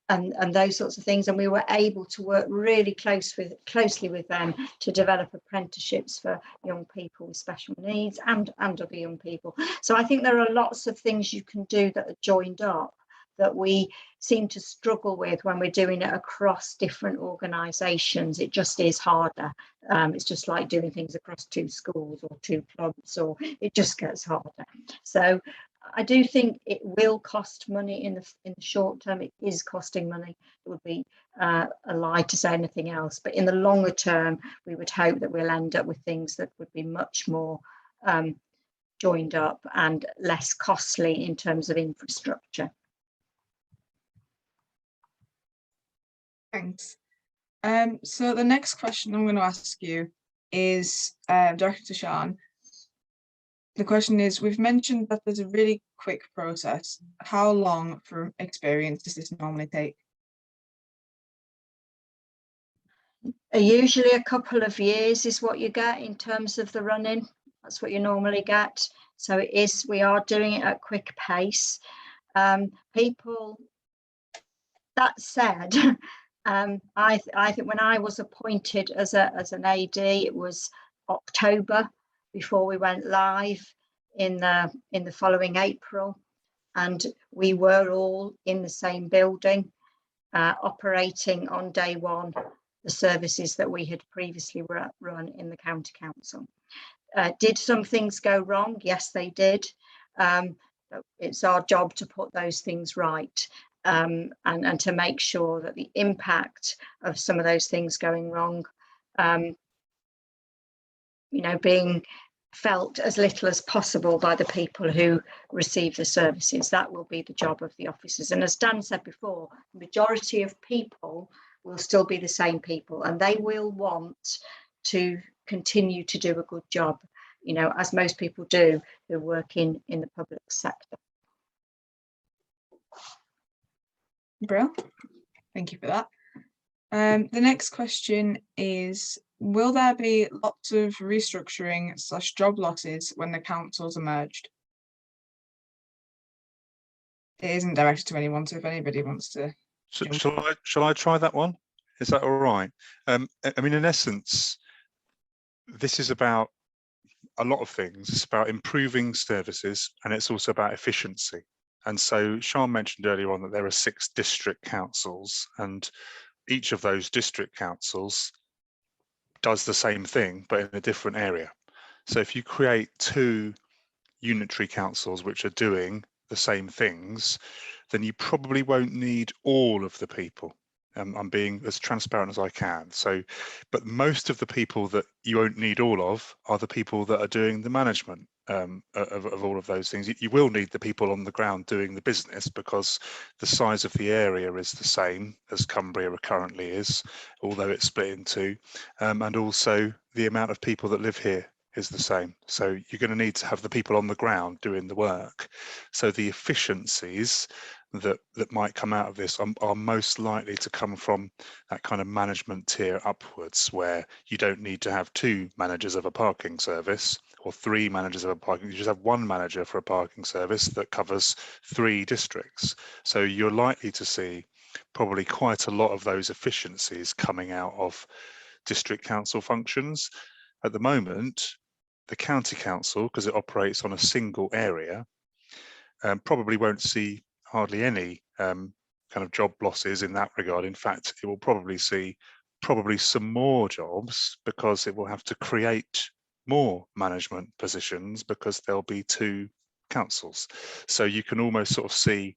and those sorts of things, and we were able to work really closely with them to develop apprenticeships for young people with special needs and other young people. So I think there are lots of things you can do that are joined up that we seem to struggle with when we're doing it across different organisations. It just is harder. It's just like doing things across 2 schools or 2 clubs, or it just gets harder. So I do think it will cost money in the short term. It is costing money. It would be a lie to say anything else. But in the longer term, we would hope that we'll end up with things that would be much more joined up and less costly in terms of infrastructure. Thanks. So the next question I'm going to ask you is directed to Sian. The question is, we've mentioned that there's a really quick process. How long from experience does this normally take? Usually a couple of years is what you get in terms of the running. That's what you normally get. So we are doing it at quick pace. People, that said, I think when I was appointed as an AD, it was October before we went live in the following April, and we were all in the same building, operating on day one the services that we had previously run in the county council. Did some things go wrong? Yes, they did. It's our job to put those things right, and to make sure that the impact of some of those things going wrong, being felt as little as possible by the people who receive the services. That will be the job of the officers. And as Dan said before, the majority of people will still be the same people, and they will want to continue to do a good job, as most people do who work in the public sector. Brill, thank you for that. The next question is, will there be lots of restructuring / job losses when the councils are merged? It isn't directed to anyone, so if anybody wants to. Shall I try that one? Is that all right? I mean, in essence, this is about a lot of things. It's about improving services, and it's also about efficiency. And so Sian mentioned earlier on that there are 6 district councils, and each of those district councils does the same thing, but in a different area. So if you create 2 unitary councils which are doing the same things, then you probably won't need all of the people. I'm being as transparent as I can. So, but most of the people that you won't need all of are the people that are doing the management of all of those things. You will need the people on the ground doing the business, because the size of the area is the same as Cumbria currently is, although it's split in 2, and also the amount of people that live here is the same. So you're going to need to have the people on the ground doing the work. So the efficiencies that might come out of this are most likely to come from that kind of management tier upwards, where you don't need to have 2 managers of a parking service or 3 managers of a parking. You just have 1 manager for a parking service that covers 3 districts. So you're likely to see probably quite a lot of those efficiencies coming out of district council functions. At the moment, the county council, because it operates on a single area, probably won't see hardly any kind of job losses in that regard. In fact, it will probably see some more jobs, because it will have to create more management positions, because there'll be 2 councils. So you can almost sort of see,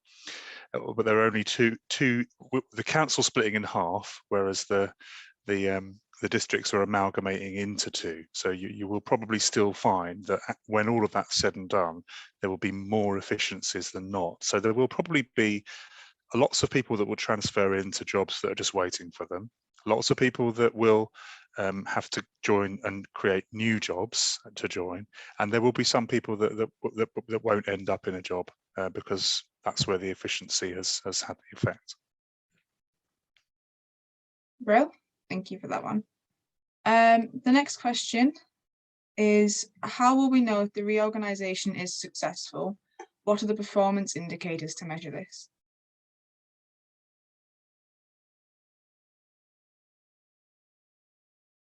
but there are only two, the council splitting in half, whereas the districts are amalgamating into two. So you will probably still find that when all of that's said and done, there will be more efficiencies than not. So there will probably be lots of people that will transfer into jobs that are just waiting for them. Lots of people that will have to join and create new jobs to join, and there will be some people that won't end up in a job because that's where the efficiency has had the effect. Brill, thank you for that one. The next question is, how will we know if the reorganisation is successful? What are the performance indicators to measure this?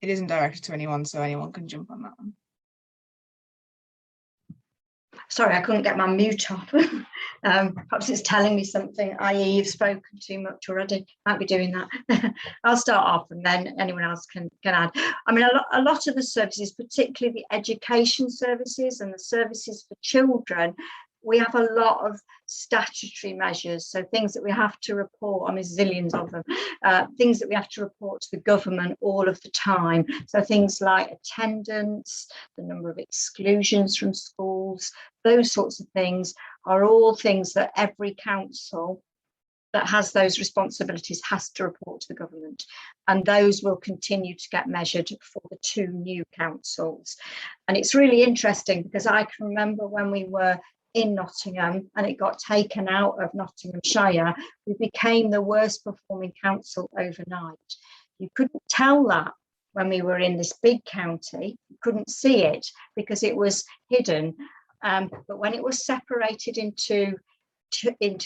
It isn't directed to anyone, so anyone can jump on that one. Sorry, I couldn't get my mute off. Perhaps it's telling me something, i.e. you've spoken too much already. Might be doing that. I'll start off and then anyone else can add. I mean, a lot of the services, particularly the education services and the services for children, we have a lot of statutory measures, so things that we have to report, I mean, zillions of them, things that we have to report to the government all of the time. So things like attendance, the number of exclusions from schools, those sorts of things are all things that every council that has those responsibilities has to report to the government, and those will continue to get measured for the two new councils. And it's really interesting because I can remember when we were in Nottingham and it got taken out of Nottinghamshire, we became the worst performing council overnight. You couldn't tell that when we were in this big county, you couldn't see it because it was hidden. But when it was separated into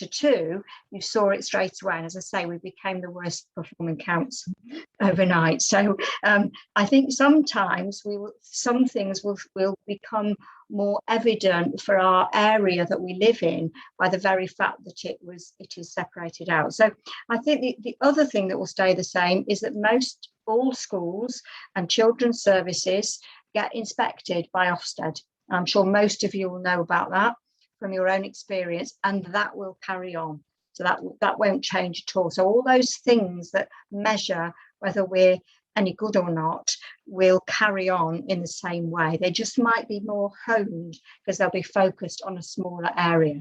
two, you saw it straight away. And as I say, we became the worst performing council overnight. So I think sometimes some things will become more evident for our area that we live in by the very fact that it is separated out. So I think the other thing that will stay the same is that most all schools and children's services get inspected by Ofsted. I'm sure most of you will know about that from your own experience, and that will carry on. So that won't change at all. So all those things that measure whether we're any good or not will carry on in the same way. They just might be more honed because they'll be focused on a smaller area.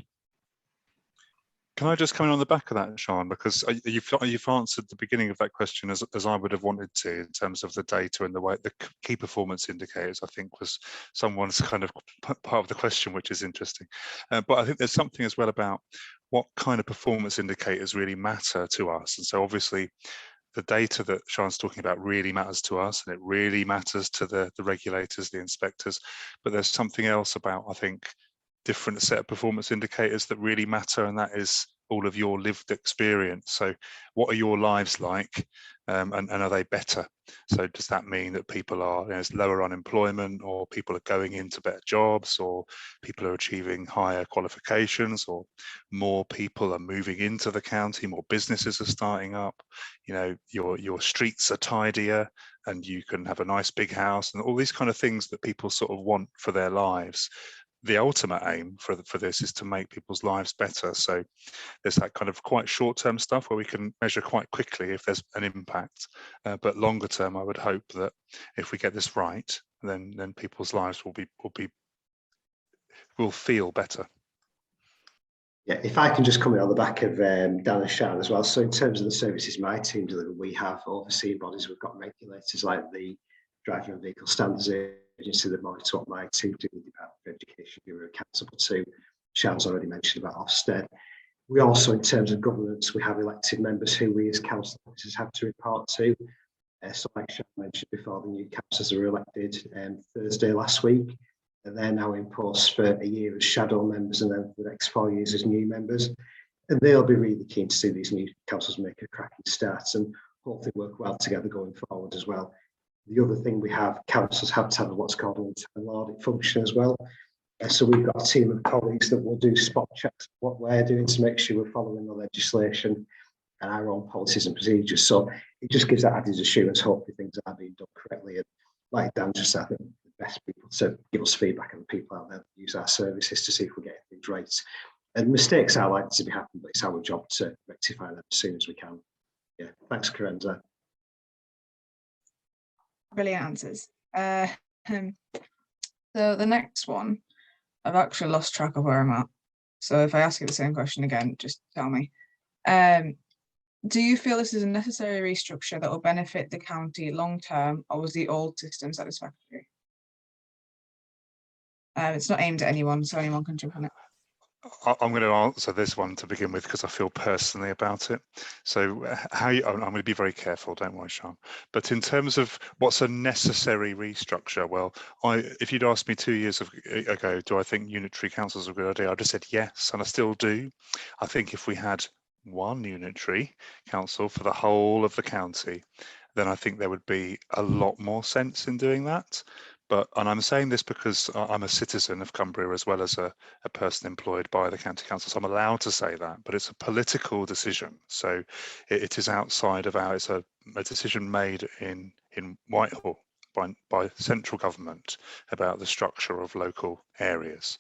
Can I just come in on the back of that, Sian, because you've answered the beginning of that question as I would have wanted to, in terms of the data and the way the key performance indicators, I think was someone's kind of part of the question, which is interesting. But I think there's something as well about what kind of performance indicators really matter to us. And so obviously the data that Sian's talking about really matters to us, and it really matters to the regulators, the inspectors. But there's something else about, I think, different set of performance indicators that really matter, and that is all of your lived experience. So what are your lives like, and are they better? So does that mean that people are, there's lower unemployment, or people are going into better jobs, or people are achieving higher qualifications, or more people are moving into the county, more businesses are starting up, you know, your streets are tidier and you can have a nice big house, and all these kind of things that people sort of want for their lives. The ultimate aim for this is to make people's lives better. So there's that kind of quite short-term stuff where we can measure quite quickly if there's an impact. But longer term, I would hope that if we get this right, then people's lives will feel better. Yeah, if I can just come in on the back of Dan and Sian as well. So in terms of the services my team deliver, we have overseeing bodies. We've got regulators like the Driver and Vehicle Standards Agency that monitor what my team do, the Department of Education, we were accountable to. Sian's already mentioned about Ofsted. We also, in terms of governance, we have elected members who we as council officers have to report to. So like Sian mentioned before, the new councillors were elected Thursday last week, and they're now in post for a year as shadow members, and then for the next 4 years as new members. And they'll be really keen to see these new councils make a cracking start and hopefully work well together going forward as well. The other thing we have, councils have to have what's called an internal audit function as well. So we've got a team of colleagues that will do spot checks of what we're doing to make sure we're following the legislation and our own policies and procedures. So it just gives that added assurance, hopefully things are being done correctly. And like Dan just said, I think the best people to give us feedback, and people out there that use our services to see if we're getting things right. And mistakes are likely to be happening, but it's our job to rectify them as soon as we can. Yeah, thanks, Carenza. Brilliant answers. So the next one, I've actually lost track of where I'm at. So if I ask you the same question again, just tell me. Do you feel this is a necessary restructure that will benefit the county long term, or was the old system satisfactory? It's not aimed at anyone, so anyone can jump on it. I'm going to answer this one to begin with because I feel personally about it. So I'm going to be very careful, don't worry, Sean. But in terms of what's a necessary restructure, well, if you'd asked me 2 years ago, do I think unitary councils are a good idea? I'd have said yes, and I still do. I think if we had one unitary council for the whole of the county, then I think there would be a lot more sense in doing that. And I'm saying this because I'm a citizen of Cumbria as well as a person employed by the county council, so I'm allowed to say that, but it's a political decision. So it is outside of it's a decision made in Whitehall by central government about the structure of local areas.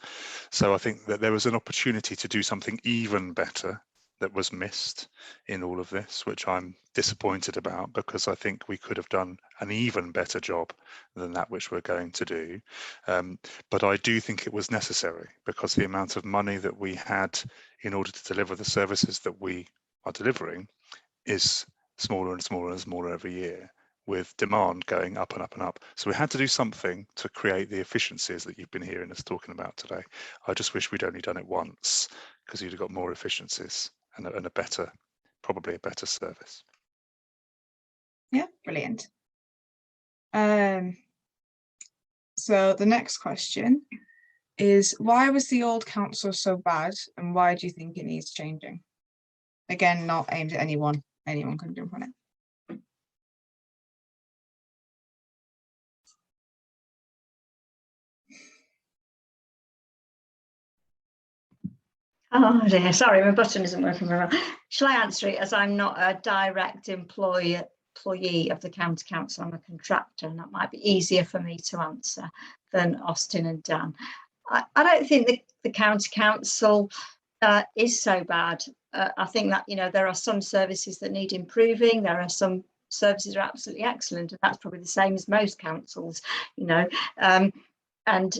So I think that there was an opportunity to do something even better that was missed in all of this, which I'm disappointed about, because I think we could have done an even better job than that which we're going to do. But I do think it was necessary, because the amount of money that we had in order to deliver the services that we are delivering is smaller and smaller and smaller every year, with demand going up and up and up. So we had to do something to create the efficiencies that you've been hearing us talking about today. I just wish we'd only done it once, because you'd have got more efficiencies and a better, probably a better service. Yeah, brilliant. So the next question is, why was the old council so bad, and why do you think it needs changing? Again, not aimed at anyone. Anyone can jump on it. Oh dear, sorry, my button isn't working very well. Shall I answer it, as I'm not a direct employee of the county council? I'm a contractor, and that might be easier for me to answer than Austin and Dan. I don't think the county council is so bad. I think that, there are some services that need improving. There are some services that are absolutely excellent, and that's probably the same as most councils, and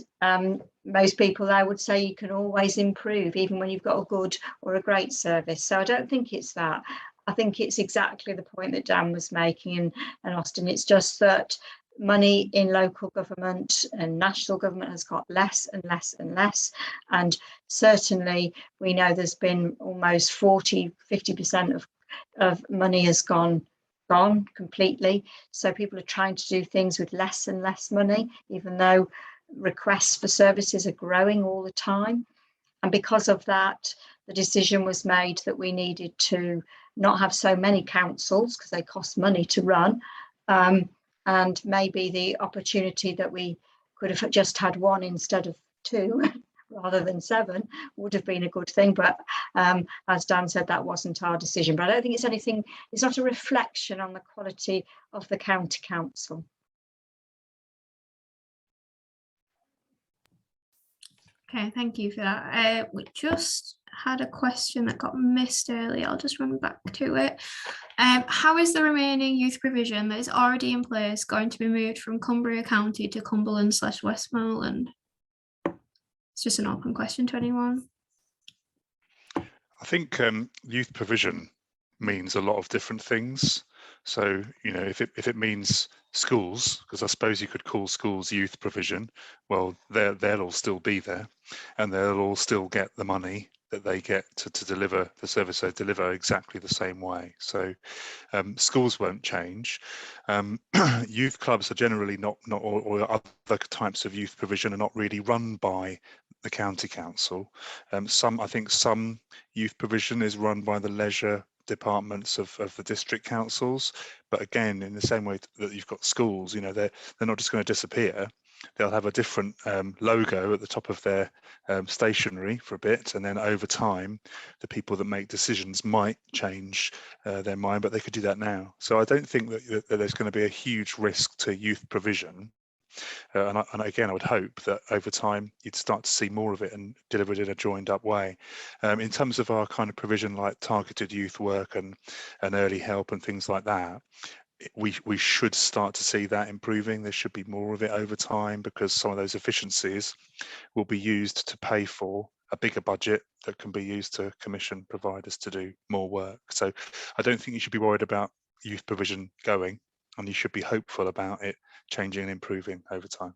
most people, I would say, you can always improve, even when you've got a good or a great service. So I don't think it's that. I think it's exactly the point that Dan was making, and Austin. It's just that money in local government and national government has got less and less and less. And certainly we know there's been almost 40–50% of money has gone completely. So people are trying to do things with less and less money, even though requests for services are growing all the time. And because of that, the decision was made that we needed to not have so many councils, because they cost money to run, and maybe the opportunity that we could have just had one instead of two rather than 7 would have been a good thing. But as Dan said, that wasn't our decision. But I don't think it's anything, it's not a reflection on the quality of the county council. Okay, thank you for that. We just had a question that got missed earlier. I'll just run back to it. How is the remaining youth provision that is already in place going to be moved from Cumbria County to Cumberland/Westmoreland? It's just an open question to anyone. I think youth provision means a lot of different things. So, if it means schools, because I suppose you could call schools youth provision, well, they'll all still be there, and they'll all still get the money that they get to deliver the service they deliver exactly the same way. So schools won't change. Youth clubs are generally not or other types of youth provision are not really run by the county council. I think some youth provision is run by the leisure departments of the district councils, but again, in the same way that you've got schools, they're not just going to disappear. They'll have a different logo at the top of their stationery for a bit, and then over time the people that make decisions might change their mind, but they could do that now. So I don't think that there's going to be a huge risk to youth provision. And again, I would hope that over time you'd start to see more of it and delivered in a joined up way. In terms of our kind of provision, like targeted youth work and early help and things like that, we should start to see that improving. There should be more of it over time, because some of those efficiencies will be used to pay for a bigger budget that can be used to commission providers to do more work. So I don't think you should be worried about youth provision going, and you should be hopeful about it changing and improving over time.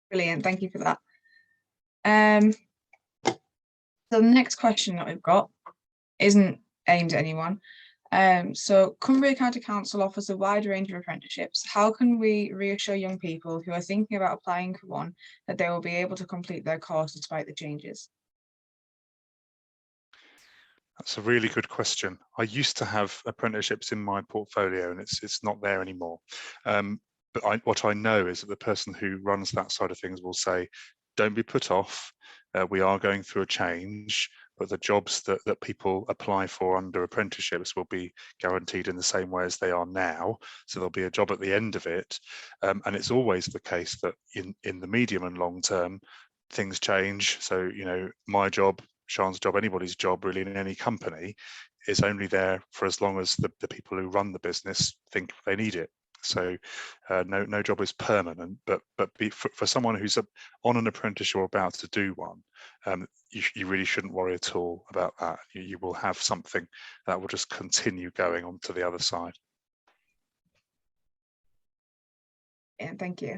Brilliant, thank you for that. So the next question that we've got isn't aimed at anyone. So Cumbria County Council offers a wide range of apprenticeships. How can we reassure young people who are thinking about applying for one that they will be able to complete their course despite the changes? That's a really good question. I used to have apprenticeships in my portfolio, and it's not there anymore. But what I know is that the person who runs that side of things will say, don't be put off. We are going through a change, but the jobs that people apply for under apprenticeships will be guaranteed in the same way as they are now. So there'll be a job at the end of it. And it's always the case that in the medium and long term, things change. So, you know, my job, Sean's job, anybody's job really in any company is only there for as long as the people who run the business think they need it. So no job is permanent, but for someone who's on an apprenticeship or about to do one, you really shouldn't worry at all about that. You will have something that will just continue going on to the other side. Yeah, thank you.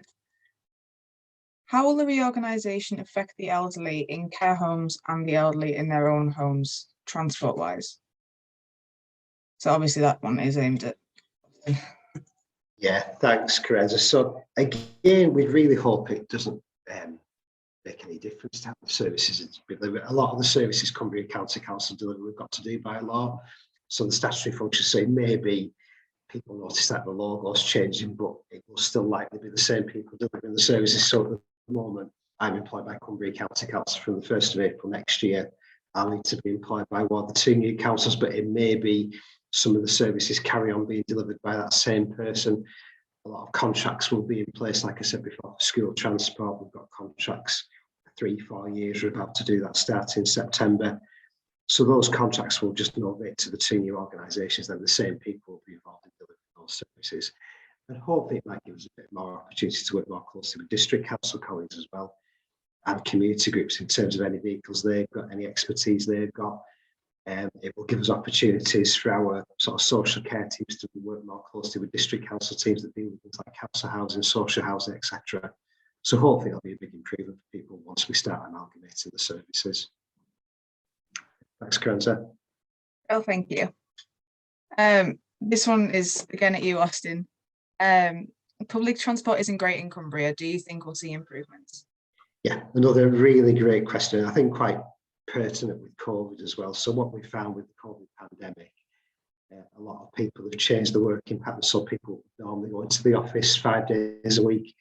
How will the reorganisation affect the elderly in care homes and the elderly in their own homes, transport-wise? So obviously that one is aimed at. Yeah, thanks, Carenza. So again, we really hope it doesn't make any difference to how the services deliver. A lot of the services Cumbria County Council deliver, we've got to do by law. So the statutory functions say maybe people notice that the logo's changing, but it will still likely be the same people delivering the services. So at the moment, I'm employed by Cumbria County Council from the 1st of April next year. I'll need to be employed by one of the 2 new councils, but it may be some of the services carry on being delivered by that same person. A lot of contracts will be in place, like I said before, school transport. We've got contracts for 3-4 years. We're about to do that starting in September. So those contracts will just novate to the 2 new organisations, then the same people will be involved in delivering those services. And hopefully it might give us a bit more opportunity to work more closely with district council colleagues as well, and community groups in terms of any vehicles they've got, any expertise they've got. It will give us opportunities for our sort of social care teams to work more closely with district council teams that deal with things like council housing, social housing, etc. So hopefully it'll be a big improvement for people once we start amalgamating the services. Thanks, Carenza. Oh, thank you. This one is again at you, Austin. Public transport isn't great in Cumbria. Do you think we'll see improvements? Yeah, another really great question. I think quite pertinent with COVID as well. So what we found with the COVID pandemic, a lot of people have changed the working pattern. So people normally go into the office 5 days a week,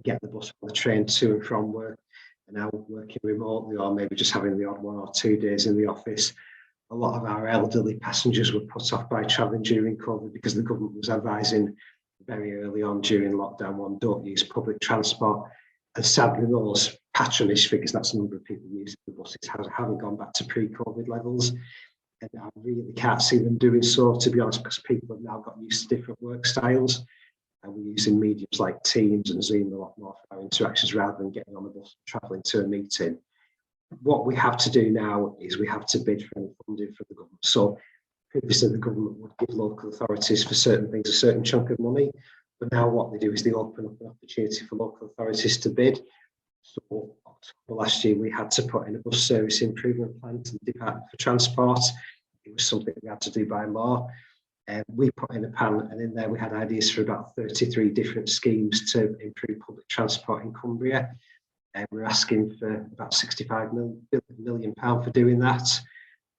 get the bus or the train to and from work, and now working remotely, or maybe just having the odd 1 or 2 days in the office. A lot of our elderly passengers were put off by travelling during COVID because the government was advising very early on during lockdown 1, don't use public transport. And sadly, those patronage figures, that's the number of people using the buses, haven't gone back to pre-COVID levels. And I really can't see them doing so, to be honest, because people have now got used to different work styles. And we're using mediums like Teams and Zoom a lot more for our interactions rather than getting on the bus and travelling to a meeting. What we have to do now is we have to bid for any funding from the government. So previously the government would give local authorities for certain things a certain chunk of money. But now what they do is they open up an opportunity for local authorities to bid. So October last year, we had to put in a bus service improvement plan to the Department for Transport. It was something we had to do by law. We put in a plan, and in there we had ideas for about 33 different schemes to improve public transport in Cumbria. And we're asking for about £65 million for doing that.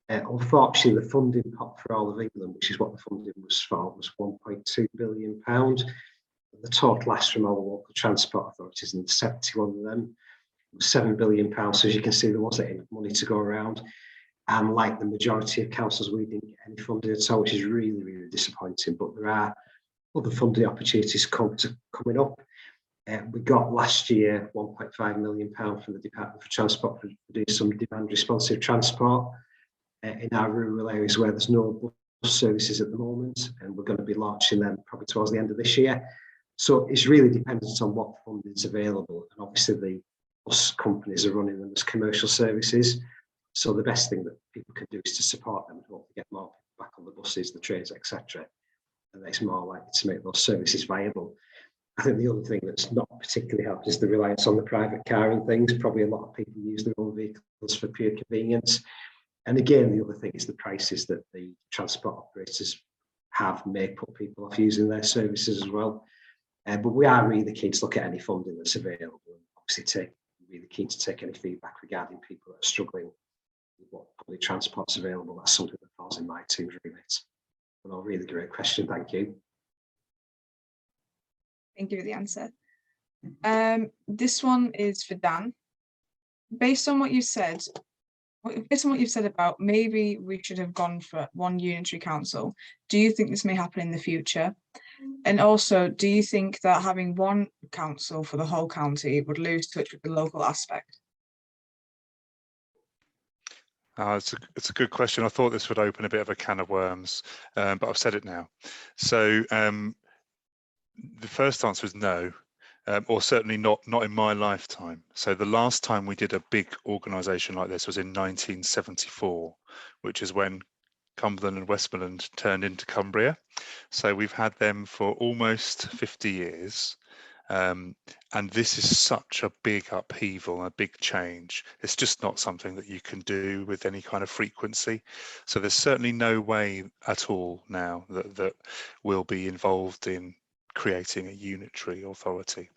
Unfortunately, the funding pot for all of England, which is what the funding was for, was £1.2 billion. The total ask from all the local transport authorities, and 71 of them, was £7 billion. So as you can see, there wasn't enough money to go around. And like the majority of councils, we didn't get any funding at all, which is really, really disappointing. But there are other funding opportunities coming up. We got last year £1.5 million from the Department for Transport for doing some demand responsive transport in our rural areas where there's no bus services at the moment, and we're going to be launching them probably towards the end of this year. So it's really dependent on what funding is available, and obviously the bus companies are running them as commercial services. So the best thing that people can do is to support them and hope to get more back on the buses, the trains, etc. And it's more likely to make those services viable. I think the other thing that's not particularly helped is the reliance on the private car and things. Probably a lot of people use their own vehicles for pure convenience. And again, the other thing is the prices that the transport operators have may put people off using their services as well. But we are really keen to look at any funding that's available, and obviously really keen to take any feedback regarding people that are struggling with what public transport's available. That's something that falls in my team's remit. But a really great question, thank you. Thank you for the answer. This one is for Dan. Based on what you've said about maybe we should have gone for one unitary council, do you think this may happen in the future? And also, do you think that having one council for the whole county would lose touch with the local aspect? It's a good question. I thought this would open a bit of a can of worms, but I've said it now. So the first answer is no, or certainly not in my lifetime. So the last time we did a big organisation like this was in 1974, which is when Cumberland and Westmoreland turned into Cumbria. So we've had them for almost 50 years. And this is such a big upheaval, a big change. It's just not something that you can do with any kind of frequency. So there's certainly no way at all now that we'll be involved in creating a unitary authority.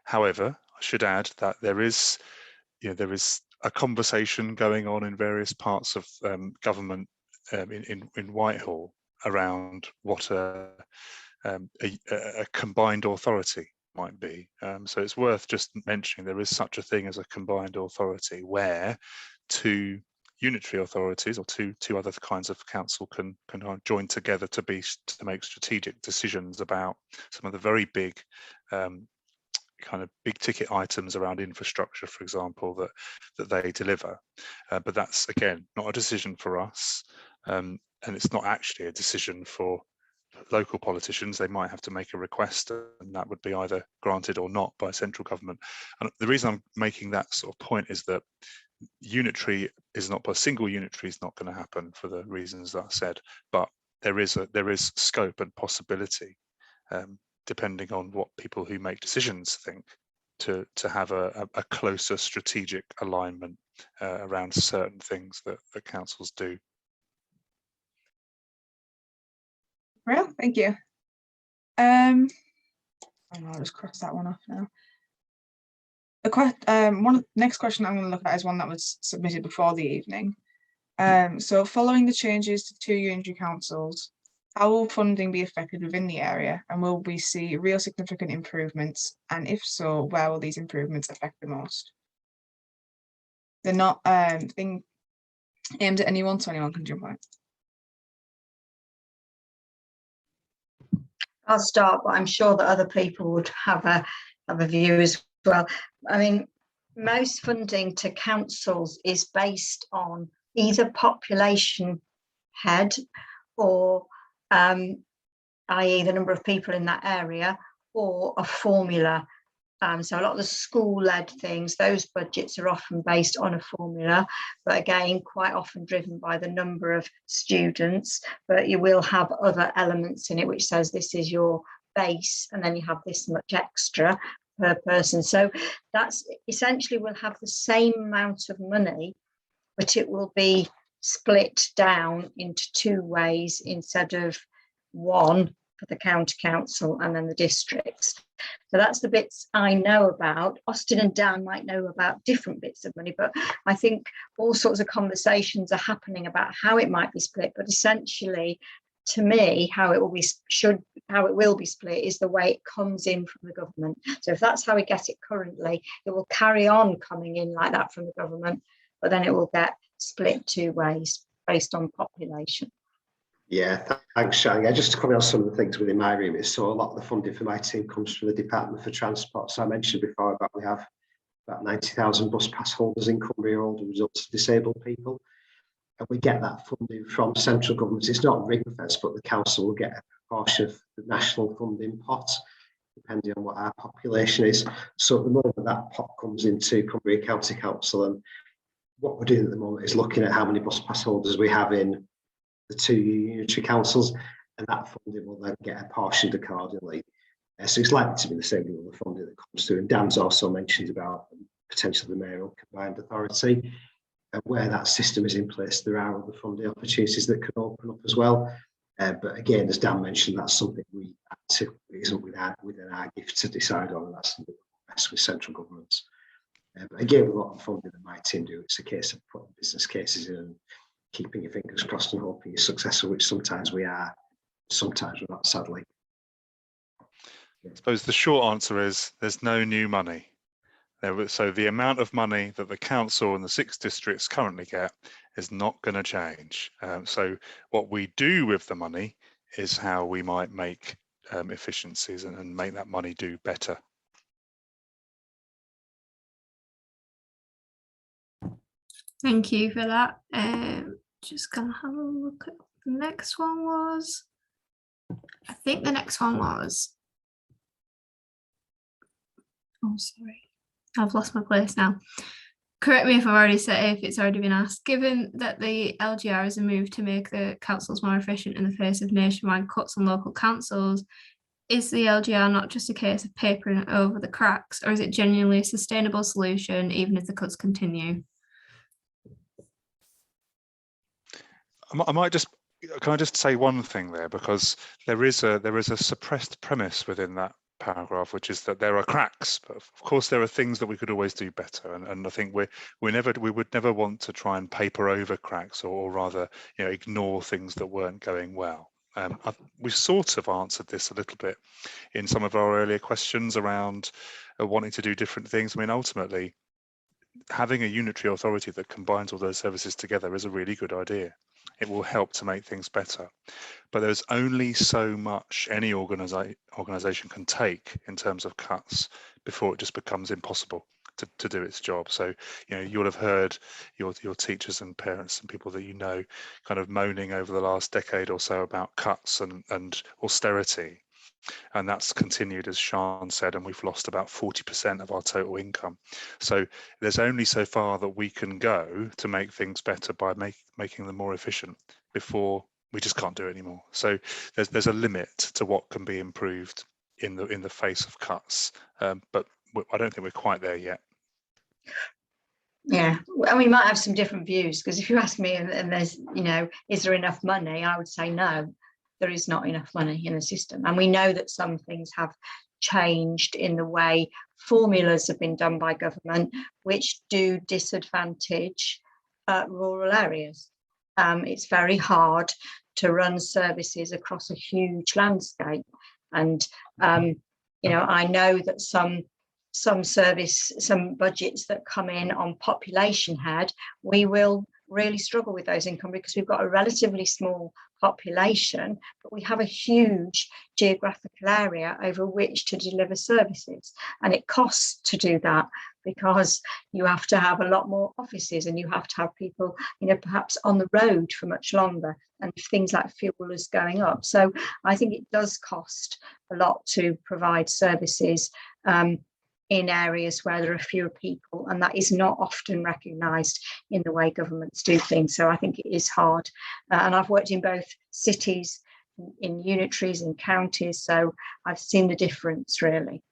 However, I should add that there is a conversation going on in various parts of government in Whitehall around what a combined authority might be. So it's worth just mentioning there is such a thing as a combined authority where two unitary authorities or two other kinds of council can join together to make strategic decisions about some of the very big kind of big ticket items around infrastructure, for example, that they deliver. But that's, again, not a decision for us, and it's not actually a decision for local politicians. They might have to make a request, and that would be either granted or not by central government. And the reason I'm making that sort of point is that a single unitary is not going to happen for the reasons that I said, but there is scope and possibility, depending on what people who make decisions think, to have a closer strategic alignment around certain things that councils do. Well, thank you. I'll just cross that one off now. Next question I'm going to look at is one that was submitted before the evening. So following the changes to 2 unitary councils, how will funding be affected within the area, and will we see real significant improvements? And if so, where will these improvements affect the most? They're not aimed at anyone, so anyone can jump on it. I'll start, but I'm sure that other people would have a view as well. I mean, most funding to councils is based on either population head or i.e. the number of people in that area, or a formula. So a lot of the school-led things, those budgets are often based on a formula, but again, quite often driven by the number of students. But you will have other elements in it which says this is your base, and then you have this much extra per person. So that's essentially, we'll have the same amount of money, but it will be split down into 2 ways instead of one for the county council and then the districts. So that's the bits I know about. Austin and Dan might know about different bits of money, but I think all sorts of conversations are happening about how it might be split. But essentially, to me, how it will be split is the way it comes in from the government. So if that's how we get it currently, it will carry on coming in like that from the government, but then it will get split 2 ways based on population. Yeah, thanks, Shang. Yeah, just to comment on some of the things within my remit. So a lot of the funding for my team comes from the Department for Transport. So I mentioned before about we have about 90,000 bus pass holders in Cumbria, all the results of disabled people. And we get that funding from central government. It's not ring-fenced, but the council will get a portion of the national funding pot, depending on what our population is. So at the moment, that pot comes into Cumbria County Council, and what we're doing at the moment is looking at how many bus pass holders we have in the 2 unitary councils, and that funding will then get apportioned accordingly. So it's likely to be the same with the funding that comes through. And Dan's also mentioned about potentially the mayoral combined authority. And where that system is in place, there are other funding opportunities that can open up as well. But again, as Dan mentioned, that's something we isn't within our gift to decide on, and that's something best with central governments. But again, with a lot of funding that my team do, it's a case of putting business cases in and keeping your fingers crossed and hoping you're successful, which sometimes we are, sometimes we're not, sadly. I suppose the short answer is there's no new money. So the amount of money that the council and the 6 districts currently get is not going to change. So what we do with the money is how we might make efficiencies and make that money do better. Thank you for that. Just gonna have a look at the next one was. I think the next one was. Oh, sorry. I've lost my place now. Correct me if I've already said, if it's already been asked. Given that the LGR is a move to make the councils more efficient in the face of nationwide cuts on local councils, is the LGR not just a case of papering over the cracks, or is it genuinely a sustainable solution even if the cuts continue? Can I just say one thing there, because there is a suppressed premise within that paragraph, which is that there are cracks, but of course there are things that we could always do better, and I think we would never want to try and paper over cracks, or rather, ignore things that weren't going well. We sort of answered this a little bit in some of our earlier questions around wanting to do different things. I mean, ultimately, having a unitary authority that combines all those services together is a really good idea. It will help to make things better. But there's only so much any organisation can take in terms of cuts before it just becomes impossible to do its job. So, you'll have heard your teachers and parents and people that kind of moaning over the last decade or so about cuts and austerity. And that's continued, as Sian said, and we've lost about 40% of our total income. So there's only so far that we can go to make things better by making them more efficient before we just can't do it anymore. So there's a limit to what can be improved in the face of cuts, but I don't think we're quite there yet. Yeah, and we might have some different views, because if you ask me and there's, is there enough money, I would say no. There is not enough money in the system. And we know that some things have changed in the way formulas have been done by government, which do disadvantage rural areas. It's very hard to run services across a huge landscape. And, I know that some budgets that come in on population head, we will really struggle with those in Cumbria because we've got a relatively small population, but we have a huge geographical area over which to deliver services, and it costs to do that because you have to have a lot more offices and you have to have people perhaps on the road for much longer, and things like fuel is going up. So I think it does cost a lot to provide services in areas where there are fewer people, and that is not often recognised in the way governments do things. So I think it is hard. And I've worked in both cities, in unitaries, in counties, so I've seen the difference, really.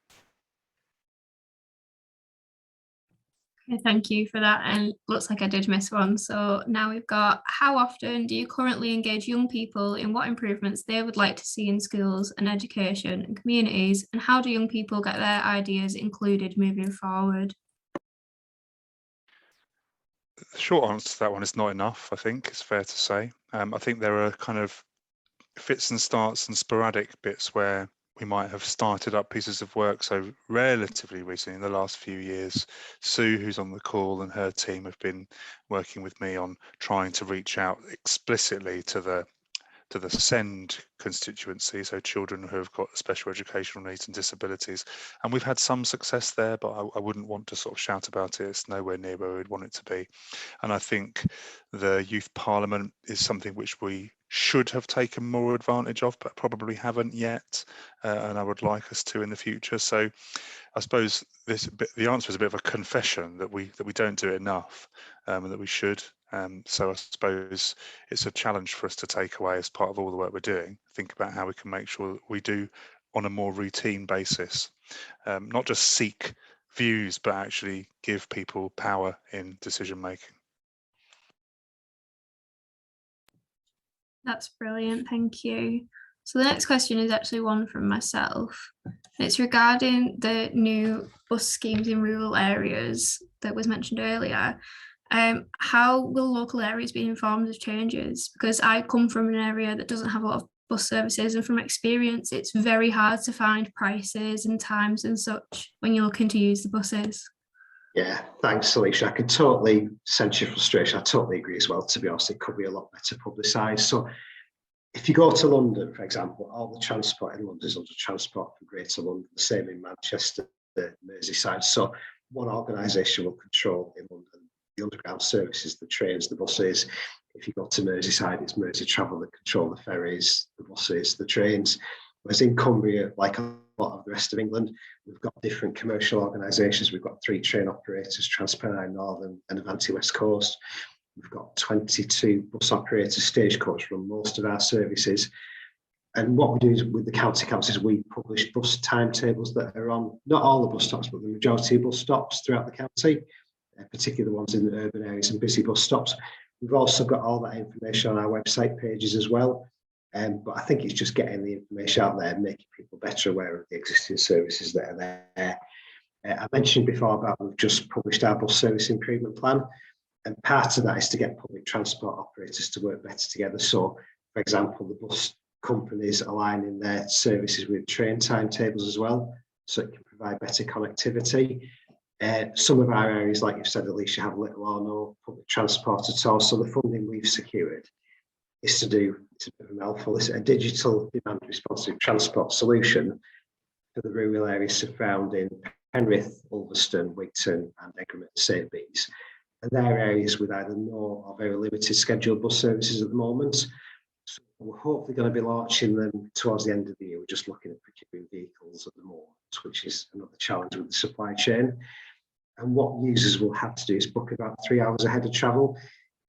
Okay, thank you for that. And looks like I did miss one. So now we've got, how often do you currently engage young people in what improvements they would like to see in schools and education and communities? And how do young people get their ideas included moving forward? The short answer to that one is not enough, I think it's fair to say. I think there are kind of fits and starts and sporadic bits where we might have started up pieces of work. So relatively recently, in the last few years, Sue, who's on the call, and her team have been working with me on trying to reach out explicitly to the the SEND constituency, so children who have got special educational needs and disabilities. And we've had some success there, but I wouldn't want to sort of shout about it. It's nowhere near where we'd want it to be. And I think the Youth Parliament is something which we should have taken more advantage of, but probably haven't yet, and I would like us to in the future. So I suppose the answer is a bit of a confession that we don't do it enough, and that we should. So I suppose it's a challenge for us to take away as part of all the work we're doing. Think about how we can make sure that we do on a more routine basis, not just seek views, but actually give people power in decision making. That's brilliant, thank you. So the next question is actually one from myself. It's regarding the new bus schemes in rural areas that was mentioned earlier. How will local areas be informed of changes? Because I come from an area that doesn't have a lot of bus services, and from experience, it's very hard to find prices and times and such when you're looking to use the buses. Yeah, thanks, Alicia. I can totally sense your frustration. I totally agree as well. To be honest, it could be a lot better publicised. So if you go to London, for example, all the transport in London is under Transport for Greater London, the same in Manchester, the Merseyside. So one organisation will control in London the underground services, the trains, the buses. If you go to Merseyside, it's Mersey Travel that control the ferries, the buses, the trains. Whereas in Cumbria, like a lot of the rest of England, we've got different commercial organisations. We've got 3 train operators, Transpennine Northern and Avanti West Coast. We've got 22 bus operators, Stagecoach run most of our services. And what we do is with the county councils, we publish bus timetables that are on, not all the bus stops, but the majority of bus stops throughout the county, particularly the ones in the urban areas and busy bus stops. We've also got all that information on our website pages as well. But I think it's just getting the information out there and making people better aware of the existing services that are there. I mentioned before about we've just published our bus service improvement plan, and part of that is to get public transport operators to work better together. So, for example, the bus companies aligning their services with train timetables as well, so it can provide better connectivity. Some of our areas, like you've said, Alicia, have little or no public transport at all. So the funding we've secured is to do, it's a bit of a mouthful, it's a digital demand responsive transport solution for the rural areas surrounding Penrith, Ulverston, Wigton and Egremont and St Bees. And they're areas with either no or very limited scheduled bus services at the moment. So we're hopefully going to be launching them towards the end of the year. We're just looking at procuring vehicles at the moment, which is another challenge with the supply chain. And what users will have to do is book about 3 hours ahead of travel.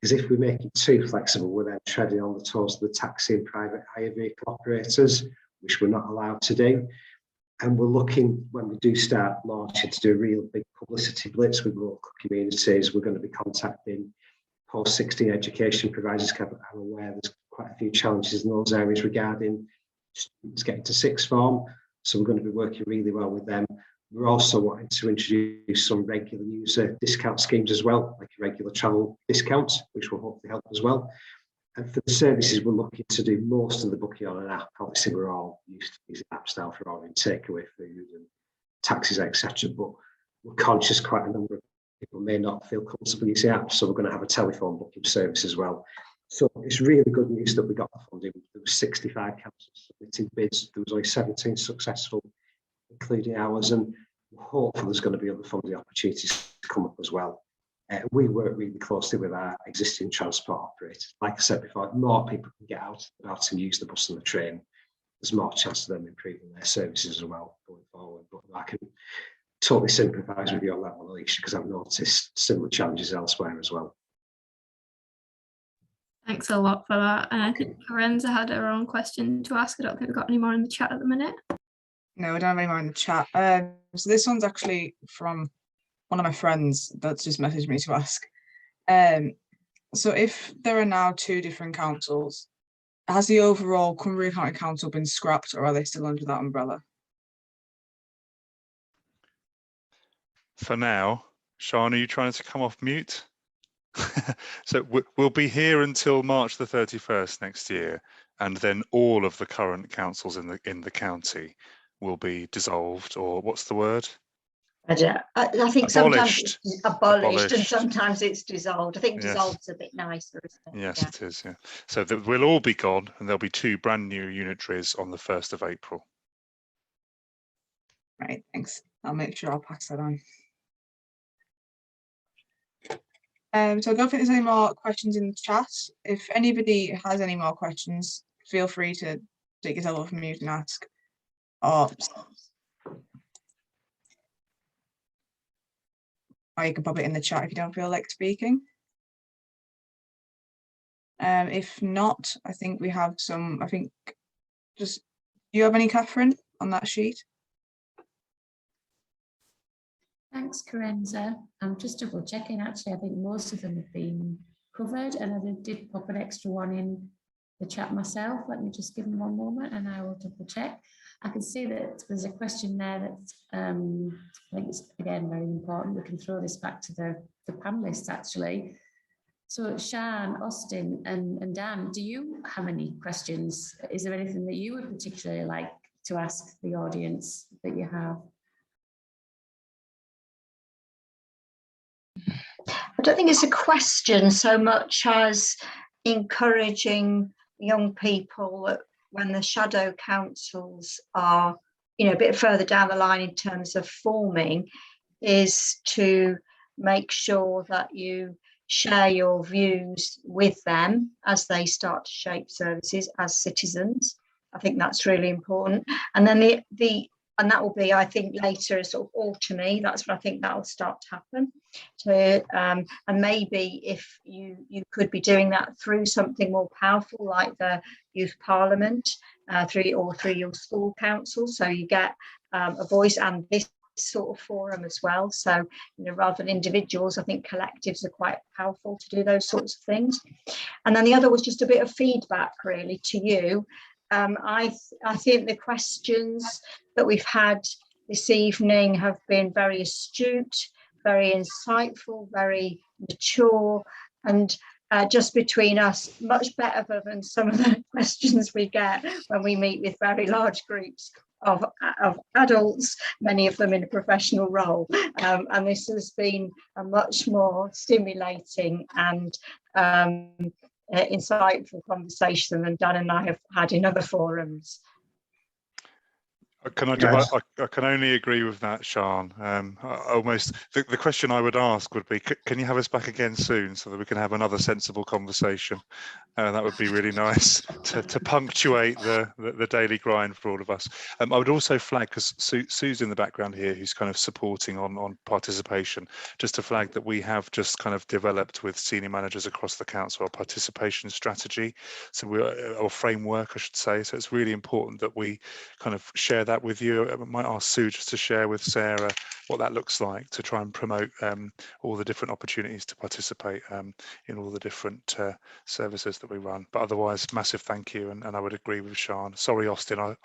Because if we make it too flexible, we're then treading on the toes of the taxi and private hire vehicle operators, which we're not allowed to do. And we're looking, when we do start launching, to do a real big publicity blitz with local communities. We're going to be contacting post-16 education providers. I'm aware there's quite a few challenges in those areas regarding students getting to sixth form. So we're going to be working really well with them. We're also wanting to introduce some regular user discount schemes as well, like regular travel discounts, which will hopefully help as well. And for the services, we're looking to do most of the booking on an app. Obviously, we're all used to using apps now for ordering takeaway food and taxis, etc. But we're conscious quite a number of people may not feel comfortable using apps, so we're going to have a telephone booking service as well. So it's really good news that we got the funding. There was 65 councils submitting bids. There was only 17 successful, including ours, and hopefully there's going to be other funding opportunities to come up as well. We work really closely with our existing transport operators. Like I said before, more people can get out and use the bus and the train. There's more chance of them improving their services as well going forward. But I can totally sympathise with you on that one, Alicia, because I've noticed similar challenges elsewhere as well. Thanks a lot for that. And I think Lorenza had her own question to ask. I don't think we've got any more in the chat at the minute. No, we don't have any more in the chat. So this one's actually from one of my friends that's just messaged me to ask. So if there are now 2 different councils, has the overall Cumbria County Council been scrapped, or are they still under that umbrella? For now, Sian, are you trying to come off mute? So we'll be here until March the 31st next year, and then all of the current councils in the county will be dissolved, or what's the word? I think sometimes Abolished. it's abolished and Abolished. sometimes it's dissolved. I think Yes. dissolved's a bit nicer, isn't it? Yes, Yeah. it is. Yeah. So that we'll all be gone, and there'll be 2 brand new unitaries on the 1st of April. Right, thanks. I'll make sure I'll pass that on. So I don't think there's any more questions in the chat. If anybody has any more questions, feel free to take yourself off mute and ask. Or you can pop it in the chat if you don't feel like speaking. If not, I think we have some, do you have any, Catherine, on that sheet? Thanks, Carenza. I'm just double checking. Actually, I think most of them have been covered, and I did pop an extra one in the chat myself. Let me just give them one moment and I will double check. I can see that there's a question there that I think is, again, very important. We can throw this back to the panelists, actually. So Sian, Austin and Dan, do you have any questions? Is there anything that you would particularly like to ask the audience that you have? I don't think it's a question so much as encouraging young people that when the shadow councils are, a bit further down the line in terms of forming, is to make sure that you share your views with them as they start to shape services as citizens. I think that's really important. And then and that will be, I think, later, sort of autumny. That's what I think that will start to happen. So, and maybe if you could be doing that through something more powerful, like the youth parliament, through your school council, so you get a voice, and this sort of forum as well. So, rather than individuals, I think collectives are quite powerful to do those sorts of things. And then the other was just a bit of feedback, really, to you. I think the questions that we've had this evening have been very astute, very insightful, very mature, and just between us, much better than some of the questions we get when we meet with very large groups of adults, many of them in a professional role. And this has been a much more stimulating and insightful conversation than Dan and I have had in other forums. I can only agree with that, Sian. The question I would ask would be, can you have us back again soon so that we can have another sensible conversation? That would be really nice to punctuate the daily grind for all of us. I would also flag, because Sue's in the background here, who's kind of supporting on participation, just to flag that we have just kind of developed with senior managers across the council our participation strategy, or framework, I should say. So it's really important that we kind of share that with you. I might ask Sue just to share with Sarah what that looks like, to try and promote all the different opportunities to participate in all the different services that we run. But otherwise, massive thank you, and I would agree with Sian. Sorry, Austin, I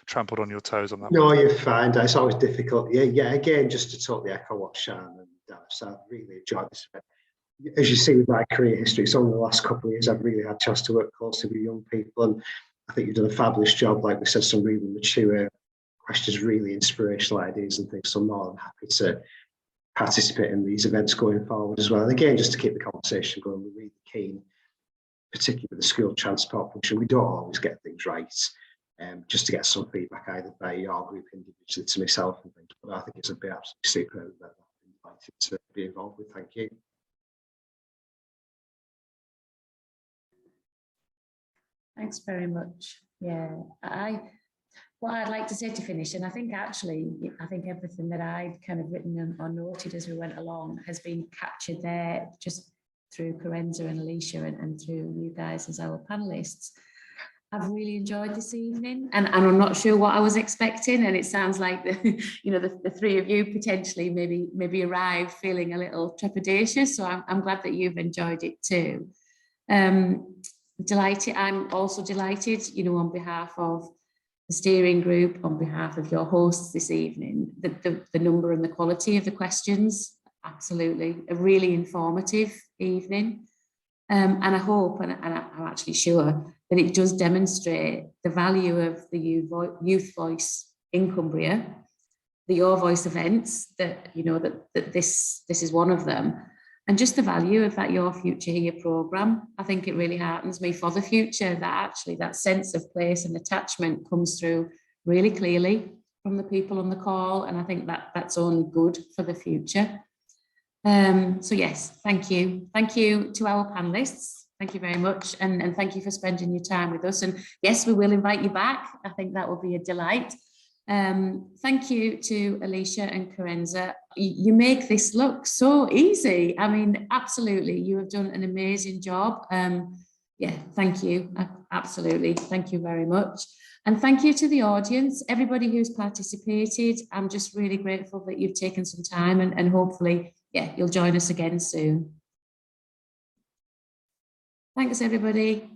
trampled on your toes on that. No, one. You're fine. It's always difficult. Yeah. Again, just to totally echo what Sian and Dan have said, I've really enjoyed this event. As you see with my career history, it's only the last couple of years I've really had a chance to work closely with young people, and I think you've done a fabulous job. Like we said, some really mature questions, really inspirational ideas and things. So I'm more than happy to participate in these events going forward as well. And again, just to keep the conversation going, we're really keen, particularly with the school transport function. We don't always get things right. Just to get some feedback either by your group individually to myself and things. But I think it's a bit absolutely super that I'm invited to be involved with. Thank you. Thanks very much. Yeah, what I'd like to say to finish, and I think everything that I'd kind of written or noted as we went along has been captured there just through Carenza and Alicia and through you guys as our panelists. I've really enjoyed this evening, and I'm not sure what I was expecting, and it sounds like the three of you potentially maybe arrived feeling a little trepidatious, so I'm glad that you've enjoyed it too. Delighted. I'm also delighted, on behalf of the steering group, on behalf of your hosts this evening, the number and the quality of the questions, absolutely a really informative evening. And I hope, and I'm actually sure, that it does demonstrate the value of the youth voice in Cumbria, Your Voice events, that you know that this is one of them, and just the value of that Your Future.Here programme. I think it really heartens me for the future that actually that sense of place and attachment comes through really clearly from the people on the call, and I think that that's only good for the future. So yes, thank you to our panelists. Thank you very much, and thank you for spending your time with us. And yes, we will invite you back. I think that will be a delight. Thank you to Alicia and Carenza. You make this look so easy. I mean, absolutely, you have done an amazing job. Yeah, thank you. Absolutely, thank you very much. And thank you to the audience, everybody who's participated. I'm just really grateful that you've taken some time, and hopefully, yeah, you'll join us again soon. Thanks, everybody.